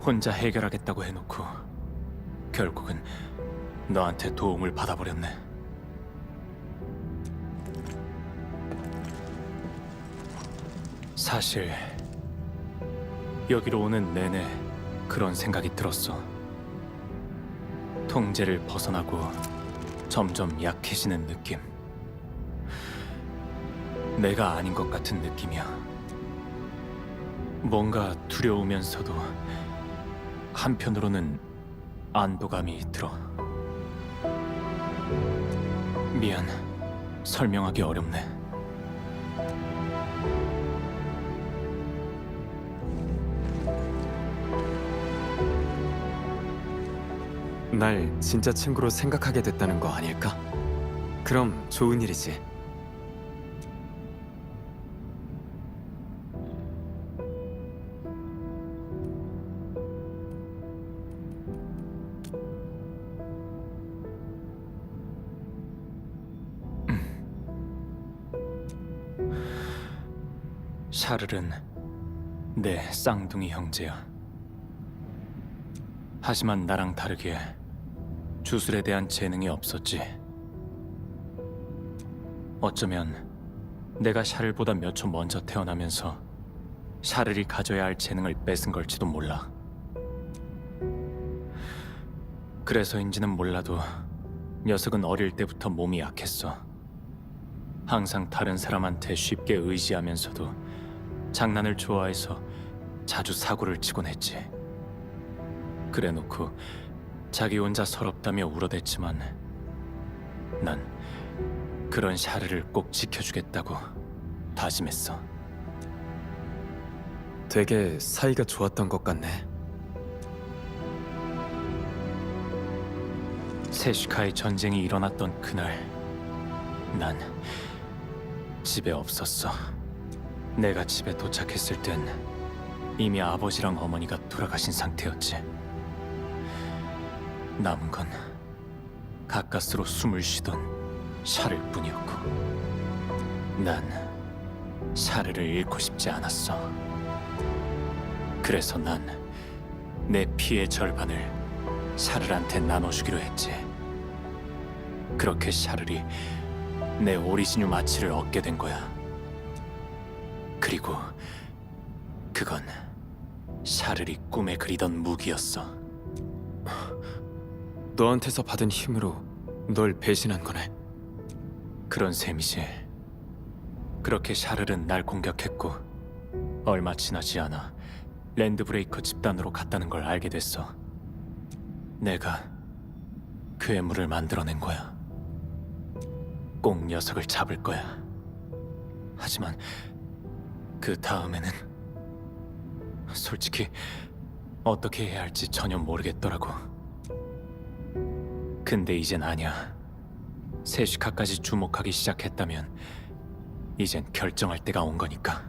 혼자 해결하겠다고 해놓고 결국은 너한테 도움을 받아버렸네. 사실 여기로 오는 내내 그런 생각이 들었어. 통제를 벗어나고 점점 약해지는 느낌. 내가 아닌 것 같은 느낌이야. 뭔가 두려우면서도 한편으로는 안도감이 들어. 미안, 설명하기 어렵네. 날 진짜 친구로 생각하게 됐다는 거 아닐까? 그럼 좋은 일이지. 샤를은 내 쌍둥이 형제야. 하지만 나랑 다르게 주술에 대한 재능이 없었지. 어쩌면 내가 샤를보다 몇 초 먼저 태어나면서 샤를이 가져야 할 재능을 뺏은 걸지도 몰라. 그래서인지는 몰라도 녀석은 어릴 때부터 몸이 약했어. 항상 다른 사람한테 쉽게 의지하면서도 장난을 좋아해서 자주 사고를 치곤 했지. 그래놓고 자기 혼자 서럽다며 울어댔지만 난 그런 샤르를 꼭 지켜주겠다고 다짐했어. 되게 사이가 좋았던 것 같네. 세슈카의 전쟁이 일어났던 그날 난 집에 없었어. 내가 집에 도착했을 땐 이미 아버지랑 어머니가 돌아가신 상태였지. 남은 건 가까스로 숨을 쉬던 샤를 뿐이었고 난 샤르를 잃고 싶지 않았어. 그래서 난 내 피의 절반을 샤르한테 나눠주기로 했지. 그렇게 샤르이 내 오리지뉴 마취를 얻게 된 거야. 그리고 그건 샤르이 꿈에 그리던 무기였어. 너한테서 받은 힘으로 널 배신한 거네. 그런 셈이지. 그렇게 샤르는 날 공격했고 얼마 지나지 않아 랜드브레이커 집단으로 갔다는 걸 알게 됐어. 내가 그 애물을 만들어낸 거야. 꼭 녀석을 잡을 거야. 하지만 그 다음에는 솔직히 어떻게 해야 할지 전혀 모르겠더라고. 근데 이젠 아니야. 세슈카까지 주목하기 시작했다면 이젠 결정할 때가 온 거니까.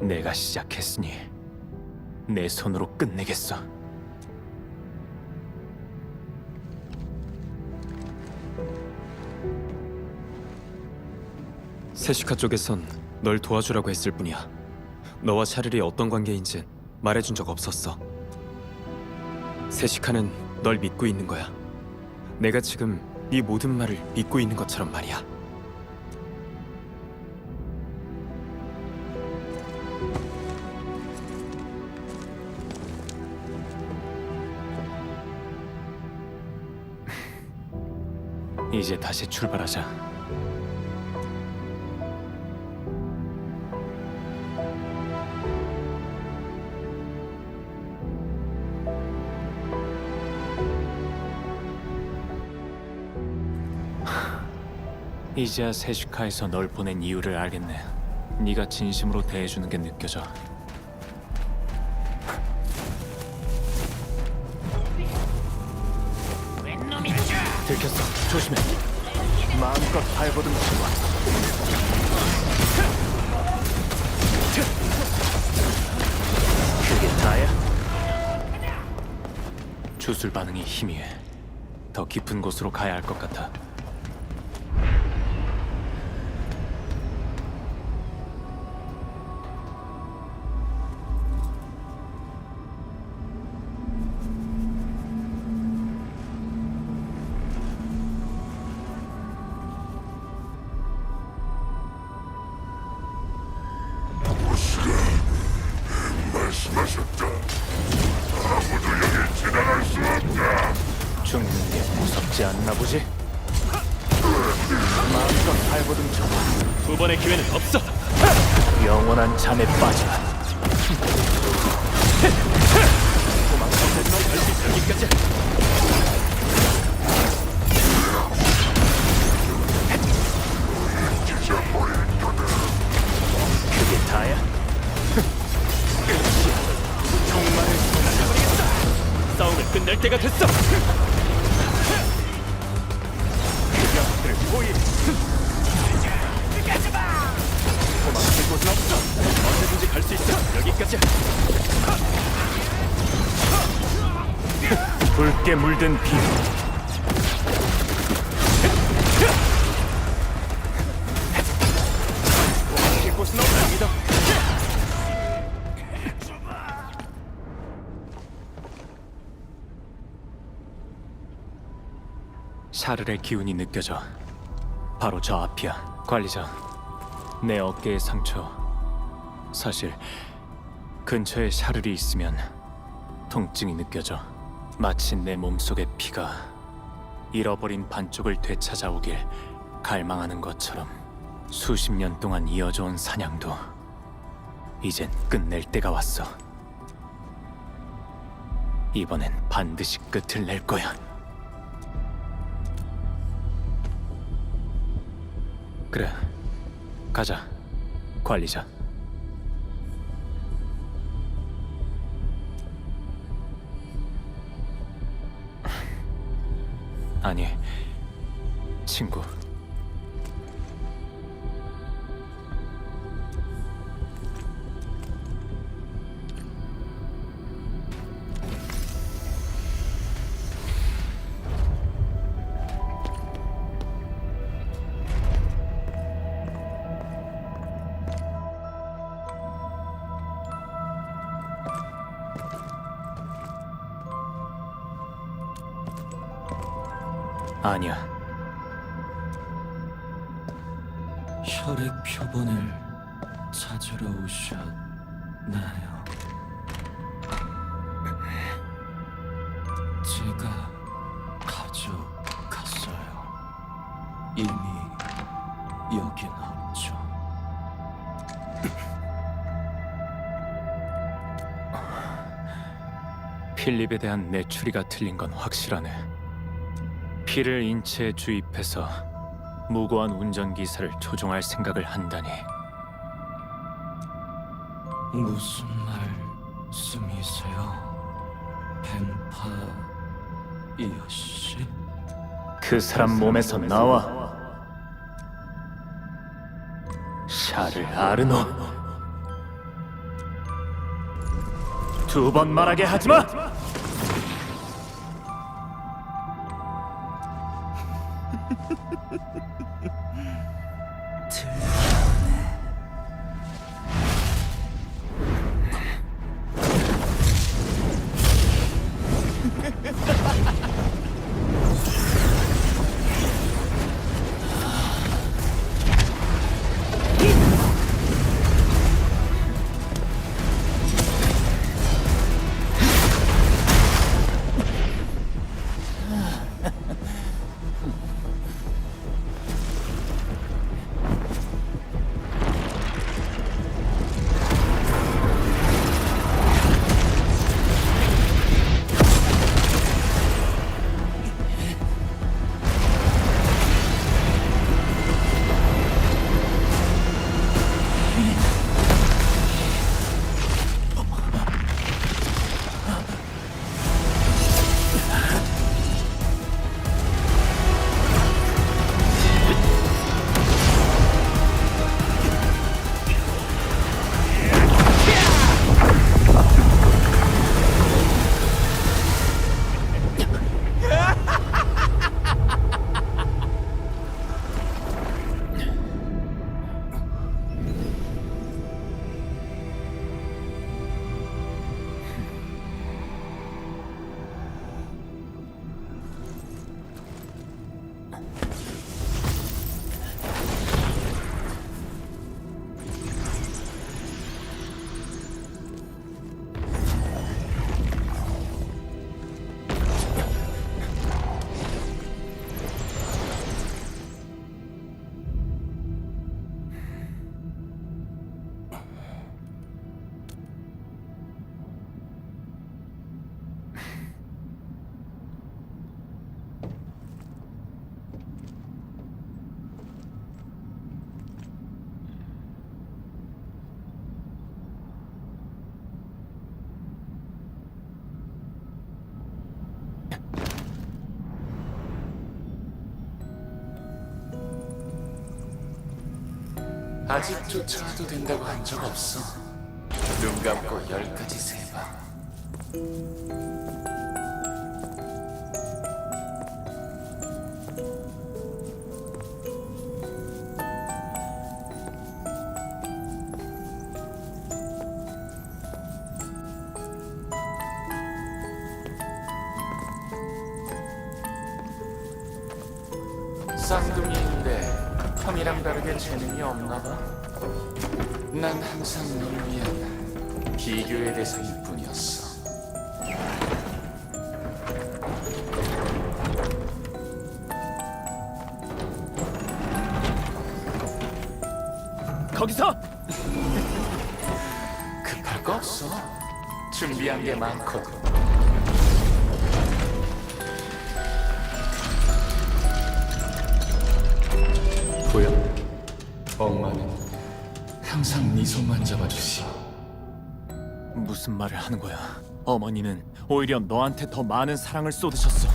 내가 시작했으니 내 손으로 끝내겠어. 세시카 쪽에선 널 도와주라고 했을 뿐이야. 너와 샤를이 어떤 관계인지 말해준 적 없었어. 세시카는 널 믿고 있는 거야. 내가 지금 네 모든 말을 믿고 있는 것처럼 말이야. 이제 다시 출발하자. 이제야 세슈카에서 널 보낸 이유를 알겠네. 네가 진심으로 대해주는 게 느껴져. 들켰어. 조심해. 마음껏 발버둥 치고. 그게 다야? 주술 반응이 희미해. 더 깊은 곳으로 가야 할 것 같아. 죽는 게 무섭지 않나 보지? 마음껏 발버둥 쳐봐. 두 번의 기회는 없어. 영원한 잠에 빠져. 도망치지만 결국 여기까지. 그게 다야? 끝이야. 종말을 쏟아버리겠다. 싸움을 끝낼 때가 됐어. 녀석들을 보이. 도망칠 곳은 없어. 언제든지 갈 수 있어. 여기까지. 붉게 물든 비. 도망칠 곳은 없어. 믿어. 샤를의 기운이 느껴져. 바로 저 앞이야. 관리자, 내 어깨의 상처. 사실 근처에 샤를이 있으면 통증이 느껴져. 마치 내 몸속의 피가 잃어버린 반쪽을 되찾아오길 갈망하는 것처럼. 수십 년 동안 이어져온 사냥도 이젠 끝낼 때가 왔어. 이번엔 반드시 끝을 낼 거야. 그래, 가자, 관리자. 아니, 친구. 아니야. 혈액 표본을 찾으러 오셨나요? 제가 가져갔어요. 이미 여긴 없죠. 필립에 대한 내 추리가 틀린 건 확실하네. 피를 인체에 주입해서 무고한 운전기사를 조종할 생각을 한다니. 무슨 말씀이세요? 뱀파이어 씨? 그 사람 몸에서 나와. 샤를 아르노. 두 번 말하게 하지 마. 아직 쫓아와도 된다고 한 적 없어. 눈 감고 10가지 세봐. 쌍둥이인데 형이랑 다르게 재능이 없나 봐. 난 항상 널 위한 비교의 대상일 뿐이었어. 거기서! 급할 거 없어. 준비한 게 많거든. 보여? 엄마는 항상 네 손만 잡아주시. 무슨 말을 하는 거야? 어머니는 오히려 너한테 더 많은 사랑을 쏟으셨어.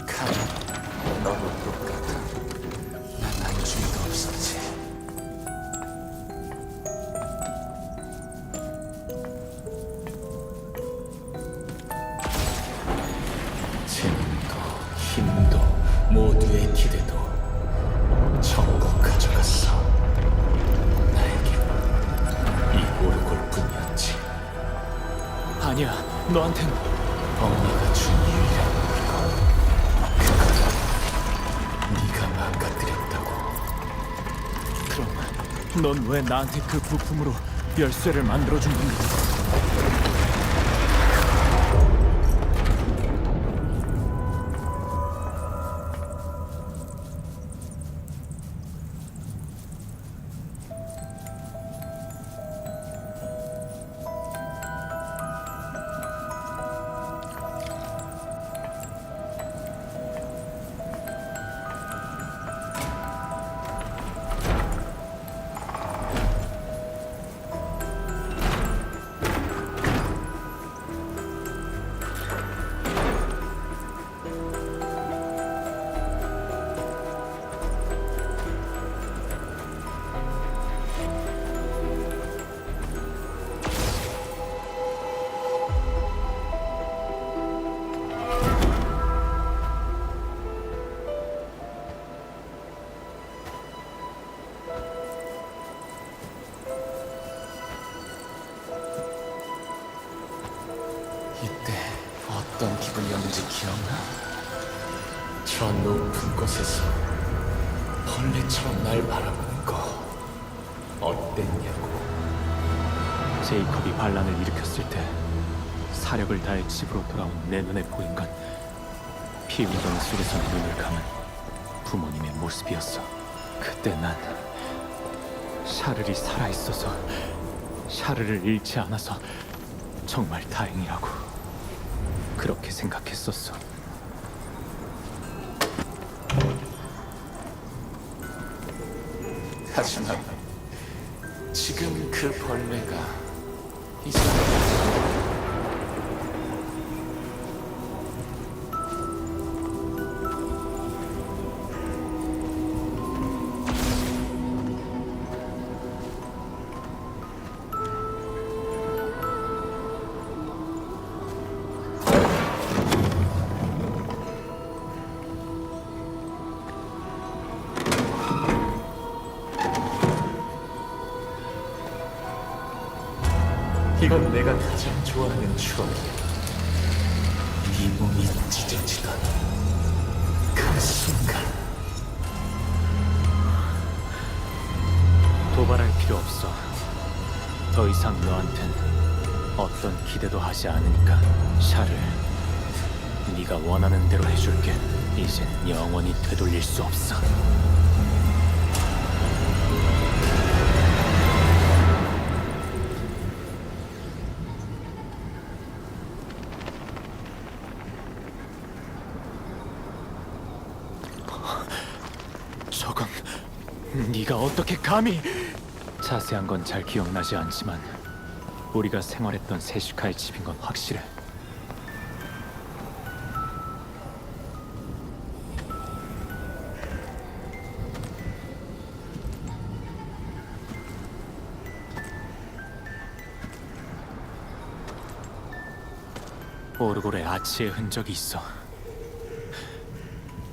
카라, 너도 똑같아. 난 안중에도 없었지. 재능도 힘도 모두의 기대도 전부 가져갔어. 나에게 이 오르골뿐이었지. 아니야, 너한텐 엄마가 준 유일한 네가 망가뜨렸다고. 그럼 넌 왜 나한테 그 부품으로 열쇠를 만들어준 건가? 이때 어떤 기분이었는지 기억나? 저 높은 곳에서 벌레처럼 날 바라보는 거 어땠냐고. 제이콥이 반란을 일으켰을 때 사력을 다해 집으로 돌아온 내 눈에 보인 건 피우정 속에서 눈을 감은 부모님의 모습이었어. 그때 난 샤를이 살아있어서, 샤를을 잃지 않아서 정말 다행이라고 그렇게 생각했었어. 하지만 지금 그 벌레가 이제 이건 내가 가장 좋아하는 추억이야. 네 몸이 찢어지던 그 순간. 도발할 필요 없어. 더 이상 너한텐 어떤 기대도 하지 않으니까. 샤를, 네가 원하는 대로 해줄게. 이젠 영원히 되돌릴 수 없어. 저건 네가 어떻게 감히? 자세한 건 잘 기억나지 않지만 우리가 생활했던 세시카의 집인 건 확실해. 오르골에 아치의 흔적이 있어.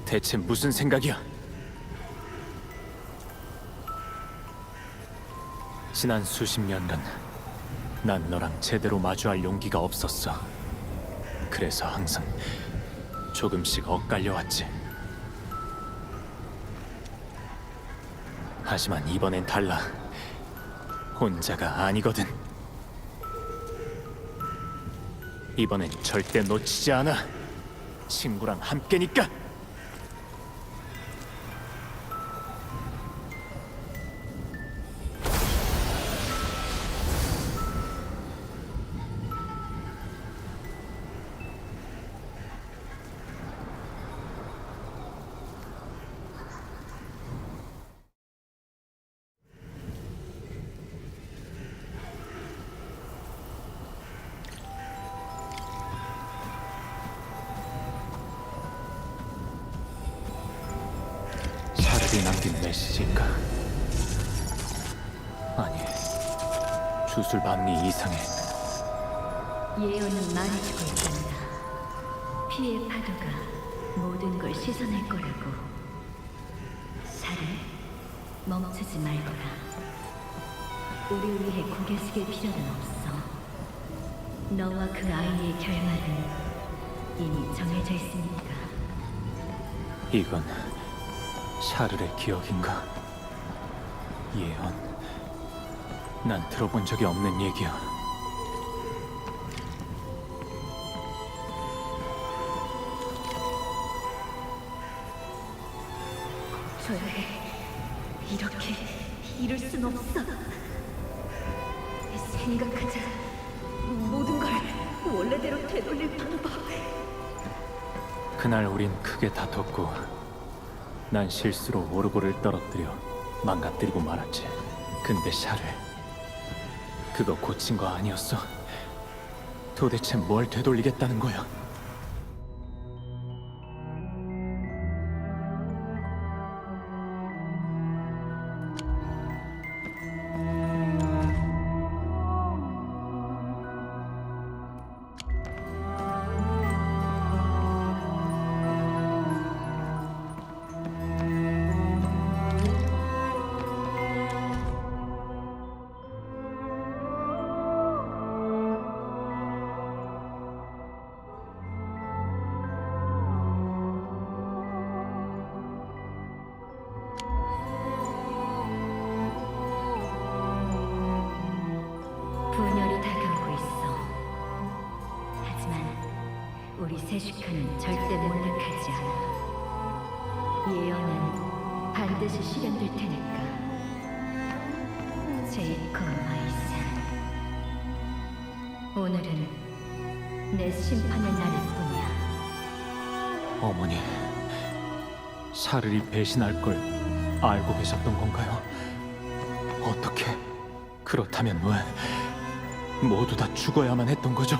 대체 무슨 생각이야? 지난 수십 년간 난 너랑 제대로 마주할 용기가 없었어. 그래서 항상 조금씩 엇갈려왔지. 하지만 이번엔 달라. 혼자가 아니거든. 이번엔 절대 놓치지 않아. 친구랑 함께니까. 샤를이 남긴 메시지인가? 아니, 주술 방리 이상해. 예언은 말해주고 있단다. 피의 파도가 모든 걸 씻어낼 거라고. 샤를, 멈추지 말거라. 우리 위해 고개 숙일 필요는 없어. 너와 그 아이의 결말은 이미 정해져 있으니까. 이건 샤를의 기억인가? 예언. 난 들어본 적이 없는 얘기야. 조용해. 이렇게 이럴 순 없어. 생각하자. 모든 걸 원래대로 되돌릴 방법. 그날 우린 크게 다퉜고 난 실수로 오르골을 떨어뜨려 망가뜨리고 말았지. 근데 샤를 그거 고친 거 아니었어? 도대체 뭘 되돌리겠다는 거야? 분열이 다가오고 있어. 하지만 우리 세슈카는 절대 몰락하지 않아. 예언은 반드시 실현될 테니까. 제이콥 마이슨, 오늘은 내 심판의 날일 뿐이야. 어머니, 샤를이 배신할 걸 알고 계셨던 건가요? 어떻게? 그렇다면 왜 모두 다 죽어야만 했던 거죠?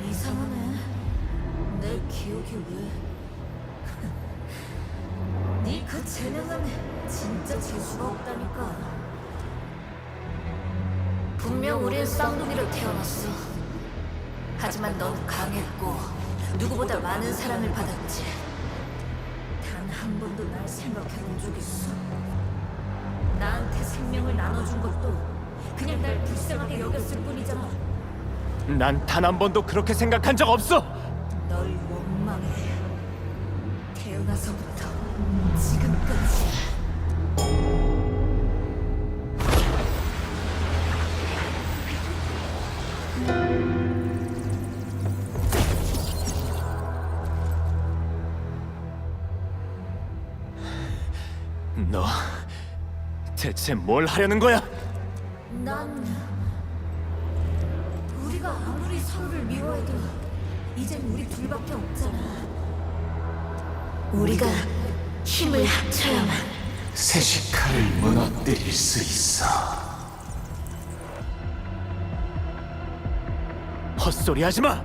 이상하네. 내 기억이 왜? 네 그 재능은 진짜 재수가 없다니까. 분명 우린 쌍둥이로 태어났어. 하지만 넌 강했고 누구보다 많은 사랑을 받았지. 단 한 번도 날 생각해 본 적 있어? 나한테 생명을 나눠준 것도 그냥 날 불쌍하게 여겼을 뿐이잖아. 난 단 한 번도 그렇게 생각한 적 없어. 널 원망해. 태어나서부터 지금까지. 너 대체 뭘 하려는 거야? 난 우리가 아무리 서로를 미워해도 이젠 우리 둘밖에 없잖아. 우리가 힘을 합쳐야만. 세시카를 무너뜨릴 수 있어. 헛소리 하지 마.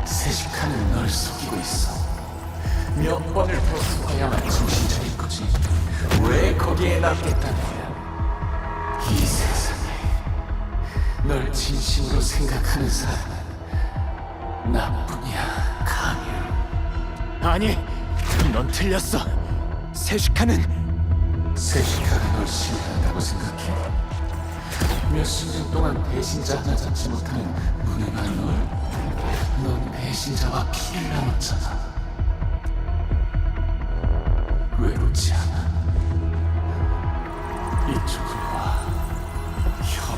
세시카는 널 속이고 있어. 몇 번을 더 속아야만 정신 차릴 거지. 왜 거기에 남겠다는 거야? 이 세상에 널 진심으로 생각하는 사람은 나뿐이야, 강유. 아니, 넌 틀렸어. 세시카는 세시카가 널 신뢰한다고 생각해? 몇십 년 동안 배신자 하나 잡지 못하는 무능한 넌 배신자와 피를 나눴잖아. 외롭지 않아. 이쪽으로 와, 형.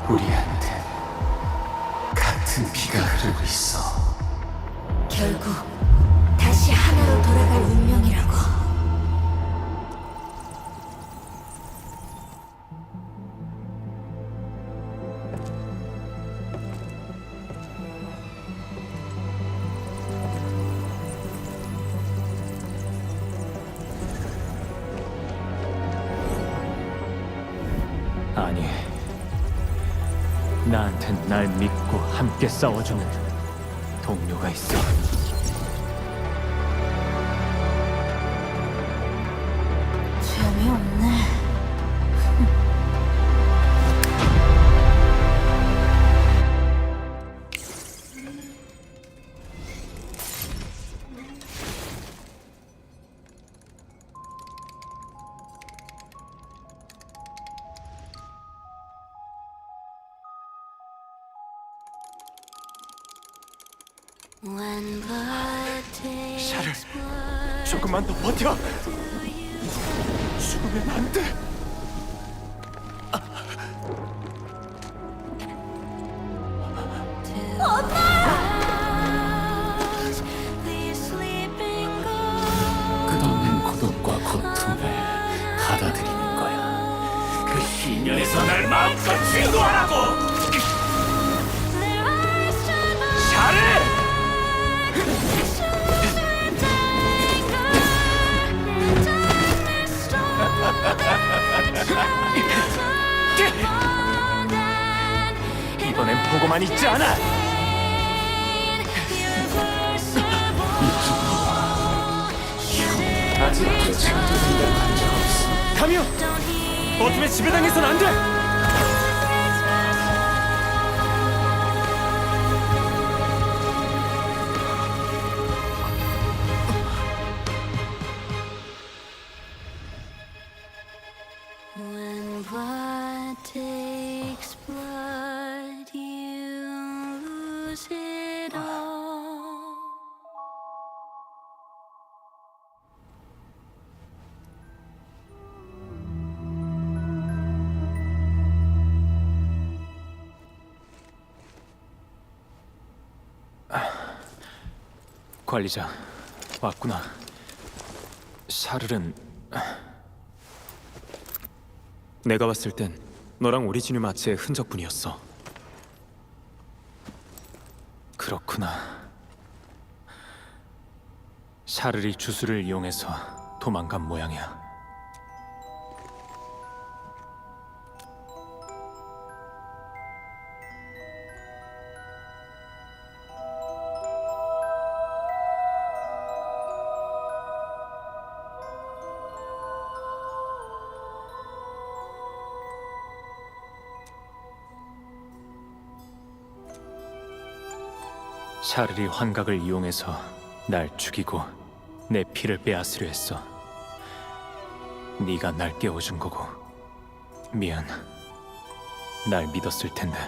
우리한테 같은 피가 흐르고 있어. 결국 다시 하나로 돌아갈 운명이라고. 아니, 나한텐 날 믿고 함께 싸워주는 동료가 있어. 재미없네. 샤를 조금만 더 버텨. 죽으면 안 돼. 끝없는 고독과 고통을 받아들이는 거야. 그 희년에서 날 마음껏 진도하라고! 샤를! 이번엔 보고만 있지 않아. 아직 쫓아가도 된다고 한 적 없어. 가미오! 어둠에 지배당해선 안 돼! When blood takes blood, you lose it all. 관리자, 왔구나. 샤를은 내가 봤을 땐 너랑 오리지뉴 마체의 흔적뿐이었어. 그렇구나. 샤를이 주술을 이용해서 도망간 모양이야. 샤르리 환각을 이용해서 날 죽이고 내 피를 빼앗으려 했어. 네가 날 깨워준 거고. 미안. 날 믿었을 텐데.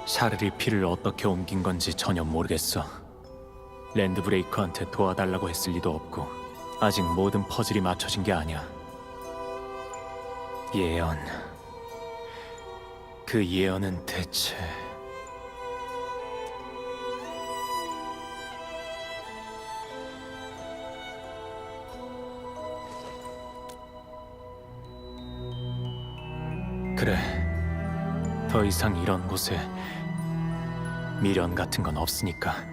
샤르리 피를 어떻게 옮긴 건지 전혀 모르겠어. 랜드브레이커한테 도와달라고 했을 리도 없고 아직 모든 퍼즐이 맞춰진 게 아니야. 예언. 그 예언은 대체... 그래. 더 이상 이런 곳에 미련 같은 건 없으니까.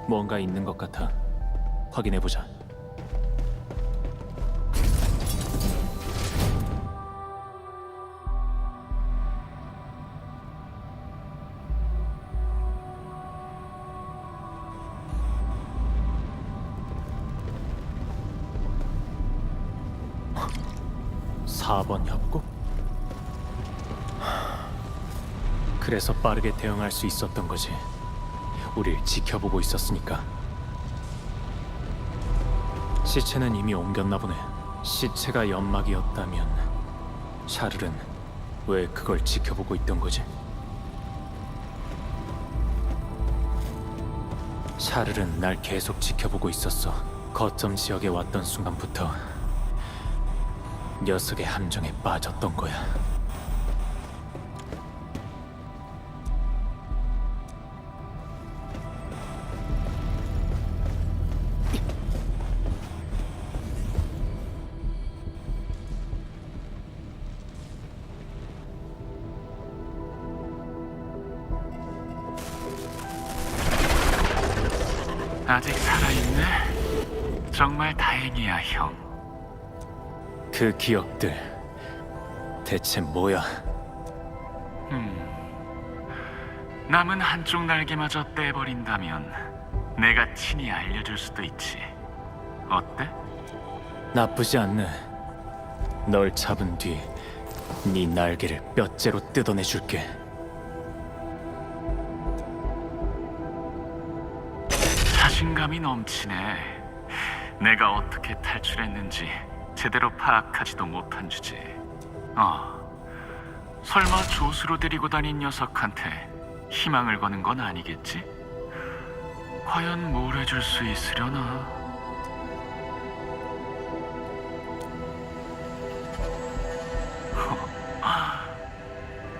뭔가 있는 것 같아. 확인해보자. (4번) 협곡? 그래서 빠르게 대응할 수 있었던 거지. 우릴 지켜보고 있었으니까. 시체는 이미 옮겼나 보네. 시체가 연막이었다면 샤를은 왜 그걸 지켜보고 있던 거지? 샤를은 날 계속 지켜보고 있었어. 거점 지역에 왔던 순간부터 녀석의 함정에 빠졌던 거야. 아직 살아있네? 정말 다행이야, 형. 그 기억들 대체 뭐야? 남은 한쪽 날개마저 떼버린다면 내가 친히 알려줄 수도 있지. 어때? 나쁘지 않네. 널 잡은 뒤 네 날개를 뼈째로 뜯어내줄게. 자신감이 넘치네. 내가 어떻게 탈출했는지 제대로 파악하지도 못한 주제. 설마 조수로 데리고 다닌 녀석한테 희망을 거는 건 아니겠지? 과연 뭘 해줄 수 있으려나?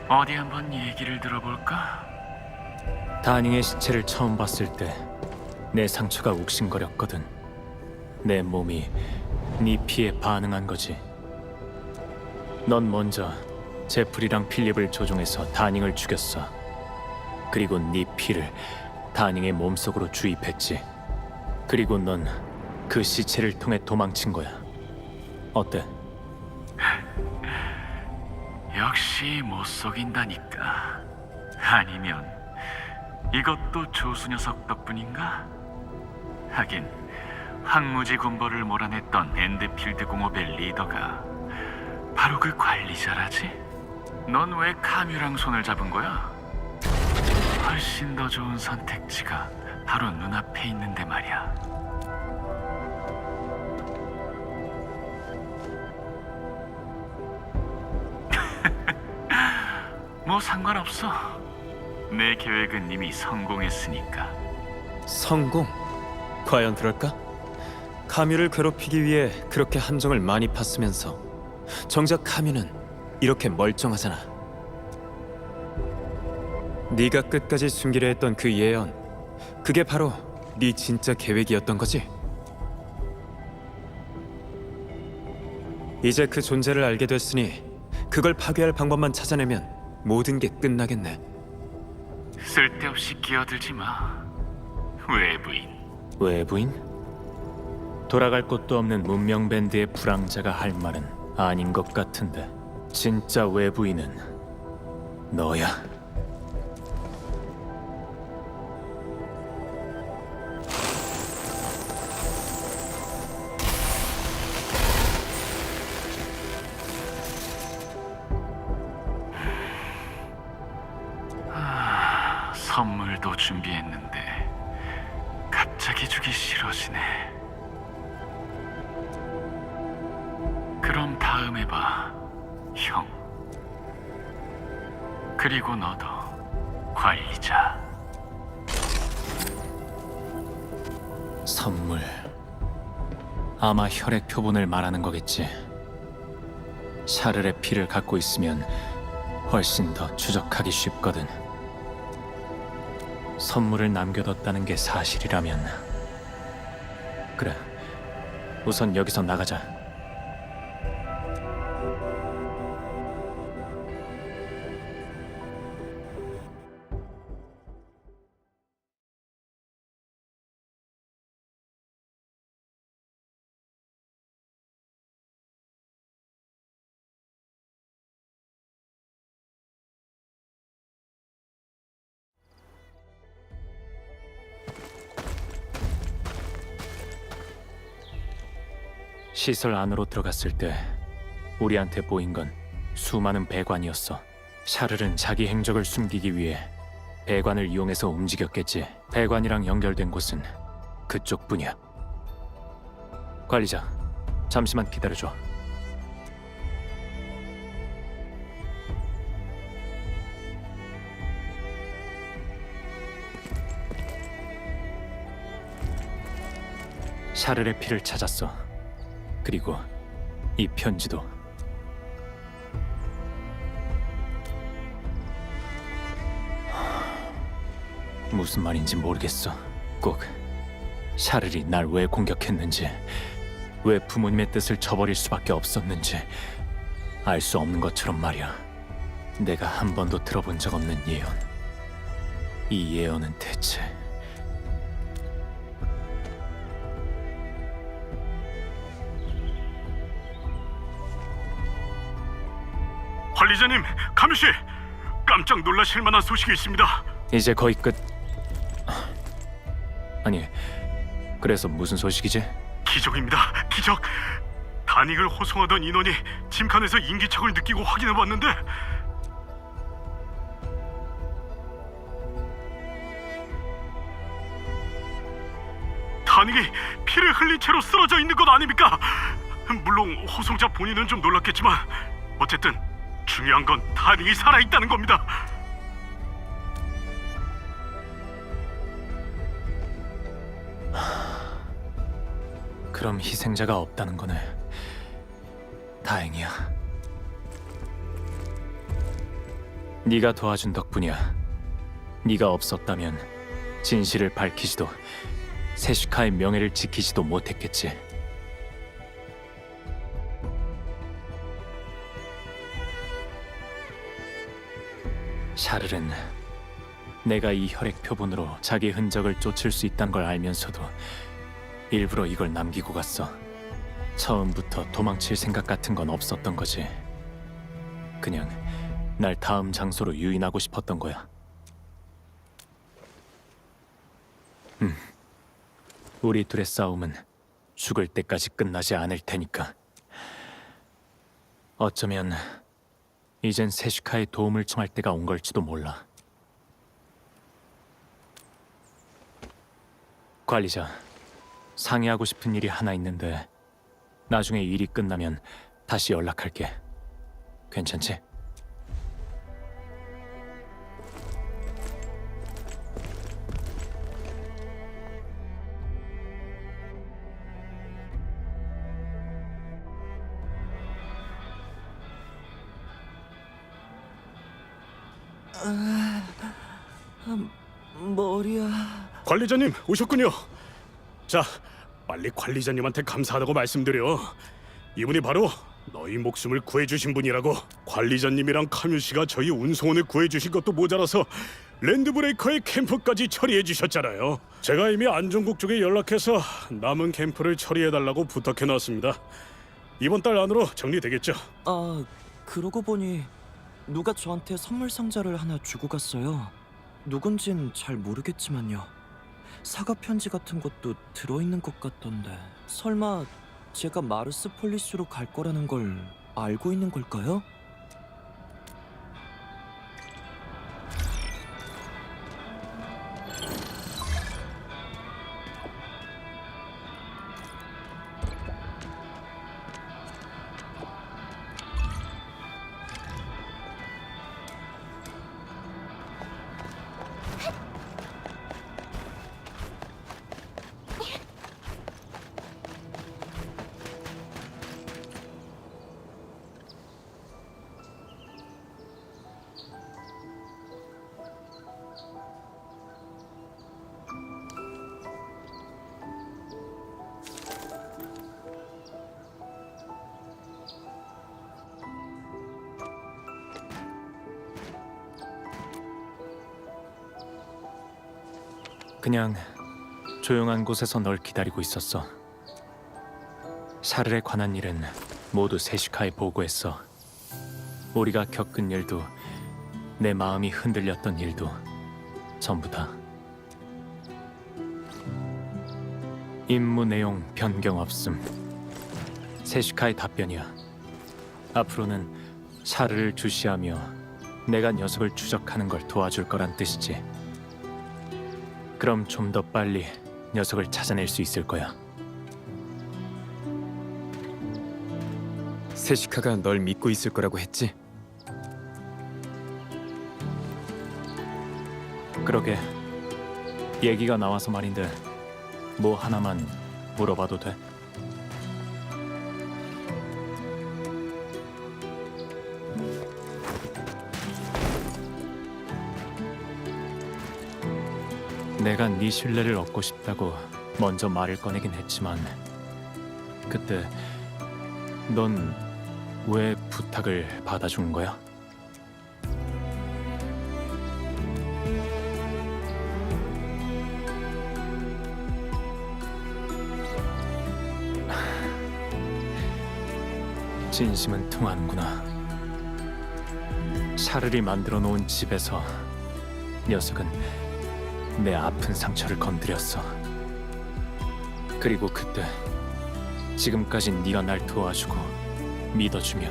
어디 한번 얘기를 들어볼까? 다닝의 시체를 처음 봤을 때 내 상처가 욱신거렸거든. 내 몸이 네 피에 반응한 거지. 넌 먼저 제프리랑 필립을 조종해서 다닝을 죽였어. 그리고 네 피를 다닝의 몸속으로 주입했지. 그리고 넌 그 시체를 통해 도망친 거야. 어때? 역시 못 속인다니까. 아니면 이것도 조수 녀석 덕분인가? 하긴 황무지 군벌을 몰아냈던 엔드필드 공업의 리더가 바로 그 관리자라지? 넌 왜 카뮤랑 손을 잡은 거야? 훨씬 더 좋은 선택지가 바로 눈앞에 있는데 말이야. 뭐 상관없어. 내 계획은 이미 성공했으니까. 성공? 과연 그럴까? 카뮤를 괴롭히기 위해 그렇게 함정을 많이 팠으면서 정작 카뮤는 이렇게 멀쩡하잖아. 네가 끝까지 숨기려 했던 그 예언, 그게 바로 네 진짜 계획이었던 거지? 이제 그 존재를 알게 됐으니 그걸 파괴할 방법만 찾아내면 모든 게 끝나겠네. 쓸데없이 끼어들지 마. 외부인. 외부인? 돌아갈 곳도 없는 문명 밴드의 불황자가 할 말은 아닌 것 같은데. 진짜 외부인은 너야. 선물도 준비했는데 갑자기 주기 싫어지네. 그럼 다음에 봐, 형. 그리고 너도 관리자. 선물. 아마 혈액 표본을 말하는 거겠지. 샤를의 피를 갖고 있으면 훨씬 더 추적하기 쉽거든. 선물을 남겨뒀다는 게 사실이라면 그래, 우선 여기서 나가자. 시설 안으로 들어갔을 때 우리한테 보인 건 수많은 배관이었어. 샤를은 자기 행적을 숨기기 위해 배관을 이용해서 움직였겠지. 배관이랑 연결된 곳은 그쪽뿐이야. 관리자, 잠시만 기다려줘. 샤를의 피를 찾았어. 그리고 이 편지도. 무슨 말인지 모르겠어. 꼭 샤를이 날 왜 공격했는지, 왜 부모님의 뜻을 저버릴 수밖에 없었는지 알 수 없는 것처럼 말이야. 내가 한 번도 들어본 적 없는 예언. 이 예언은 대체... 관리자님, 카뮤씨, 깜짝 놀라실 만한 소식이 있습니다. 이제 거의 끝... 아니, 그래서 무슨 소식이지? 기적입니다, 기적. 단익을 호송하던 인원이 짐칸에서 인기척을 느끼고 확인해봤는데 단익이 피를 흘린 채로 쓰러져 있는 것 아닙니까? 물론 호송자 본인은 좀 놀랐겠지만 어쨌든 중요한 건 단익이 살아있다는 겁니다. 그럼 희생자가 없다는 거네. 다행이야. 네가 도와준 덕분이야. 네가 없었다면 진실을 밝히지도 세슈카의 명예를 지키지도 못했겠지. 샤를은 내가 이 혈액 표본으로 자기 흔적을 쫓을 수 있다는 걸 알면서도 일부러 이걸 남기고 갔어. 처음부터 도망칠 생각 같은 건 없었던 거지. 그냥 날 다음 장소로 유인하고 싶었던 거야. 우리 둘의 싸움은 죽을 때까지 끝나지 않을 테니까. 어쩌면 이젠 세시카의 도움을 청할 때가 온 걸지도 몰라. 관리자, 상의하고 싶은 일이 하나 있는데 나중에 일이 끝나면 다시 연락할게. 괜찮지? 머리야. 관리자님 오셨군요. 자, 빨리 관리자님한테 감사하다고 말씀드려. 이분이 바로 너희 목숨을 구해주신 분이라고. 관리자님이랑 카뮤 씨가 저희 운송원을 구해주신 것도 모자라서 랜드브레이커의 캠프까지 처리해 주셨잖아요. 제가 이미 안전국 쪽에 연락해서 남은 캠프를 처리해달라고 부탁해놨습니다. 이번 달 안으로 정리되겠죠? 아, 그러고 보니 누가 저한테 선물 상자를 하나 주고 갔어요. 누군진 잘 모르겠지만요. 사과 편지 같은 것도 들어있는 것 같던데. 설마 제가 마르스 폴리스로 갈 거라는 걸 알고 있는 걸까요? 그냥 조용한 곳에서 널 기다리고 있었어. 샤를에 관한 일은 모두 세시카에 보고했어. 우리가 겪은 일도 내 마음이 흔들렸던 일도 전부 다. 임무 내용 변경 없음. 세시카의 답변이야. 앞으로는 샤를을 주시하며 내가 녀석을 추적하는 걸 도와줄 거란 뜻이지. 그럼 좀 더 빨리 녀석을 찾아낼 수 있을 거야. 세시카가 널 믿고 있을 거라고 했지? 그러게. 얘기가 나와서 말인데 뭐 하나만 물어봐도 돼? 내가 네 신뢰를 얻고 싶다고 먼저 말을 꺼내긴 했지만 그때 넌 왜 부탁을 받아준 거야? 진심은 통하는구나. 샤를이 만들어 놓은 집에서 녀석은 내 아픈 상처를 건드렸어. 그리고 그때 지금까지 네가 날 도와주고 믿어주며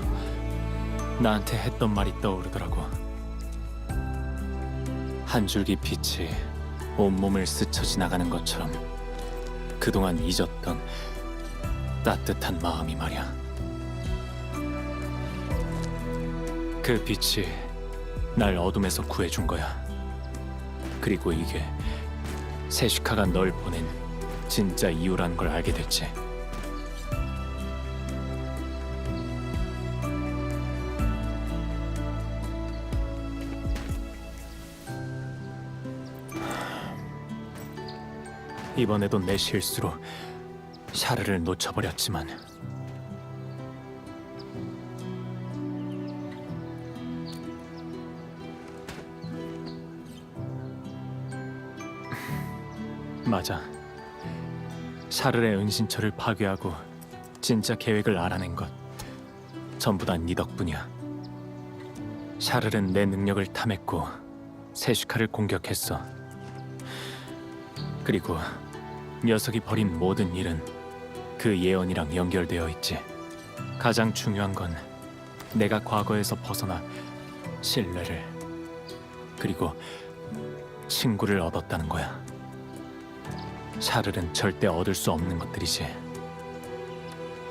나한테 했던 말이 떠오르더라고. 한 줄기 빛이 온몸을 스쳐 지나가는 것처럼 그동안 잊었던 따뜻한 마음이 말이야. 그 빛이 날 어둠에서 구해준 거야. 그리고 이게 세시카가 널 보낸 진짜 이유란 걸 알게 됐지. 이번에도 내 실수로 샤르를 놓쳐버렸지만 맞아. 샤르의 은신처를 파괴하고 진짜 계획을 알아낸 것 전부 다 네 덕분이야. 샤르는 내 능력을 탐했고 세시카를 공격했어. 그리고 녀석이 벌인 모든 일은 그 예언이랑 연결되어 있지. 가장 중요한 건 내가 과거에서 벗어나 신뢰를 그리고 친구를 얻었다는 거야. 샤를은 절대 얻을 수 없는 것들이지.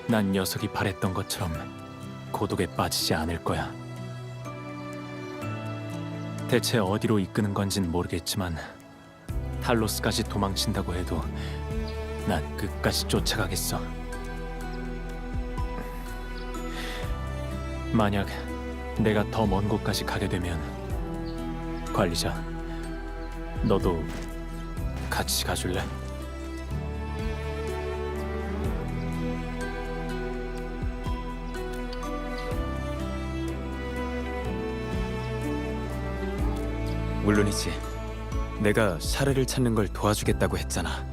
난 녀석이 바랬던 것처럼 고독에 빠지지 않을 거야. 대체 어디로 이끄는 건진 모르겠지만 탈로스까지 도망친다고 해도 난 끝까지 쫓아가겠어. 만약 내가 더 먼 곳까지 가게 되면 관리자, 너도 같이 가줄래? 물론이지. 내가 샤르를 찾는 걸 도와주겠다고 했잖아.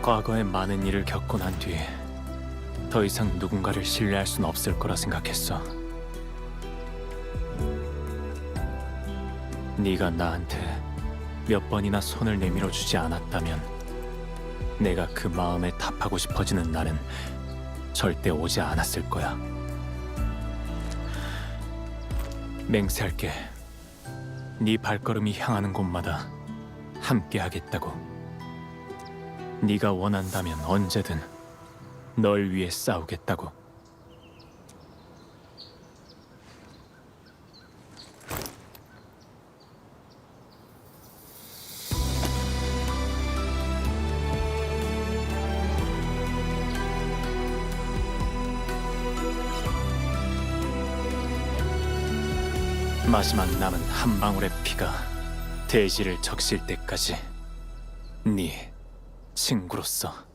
과거에 많은 일을 겪고 난 뒤 더 이상 누군가를 신뢰할 순 없을 거라 생각했어. 네가 나한테 몇 번이나 손을 내밀어 주지 않았다면 내가 그 마음에 답하고 싶어지는 날은 절대 오지 않았을 거야. 맹세할게. 네 발걸음이 향하는 곳마다 함께 하겠다고. 네가 원한다면 언제든 널 위해 싸우겠다고. 마지막 남은 한 방울의 피가 대지를 적실 때까지 네 친구로서.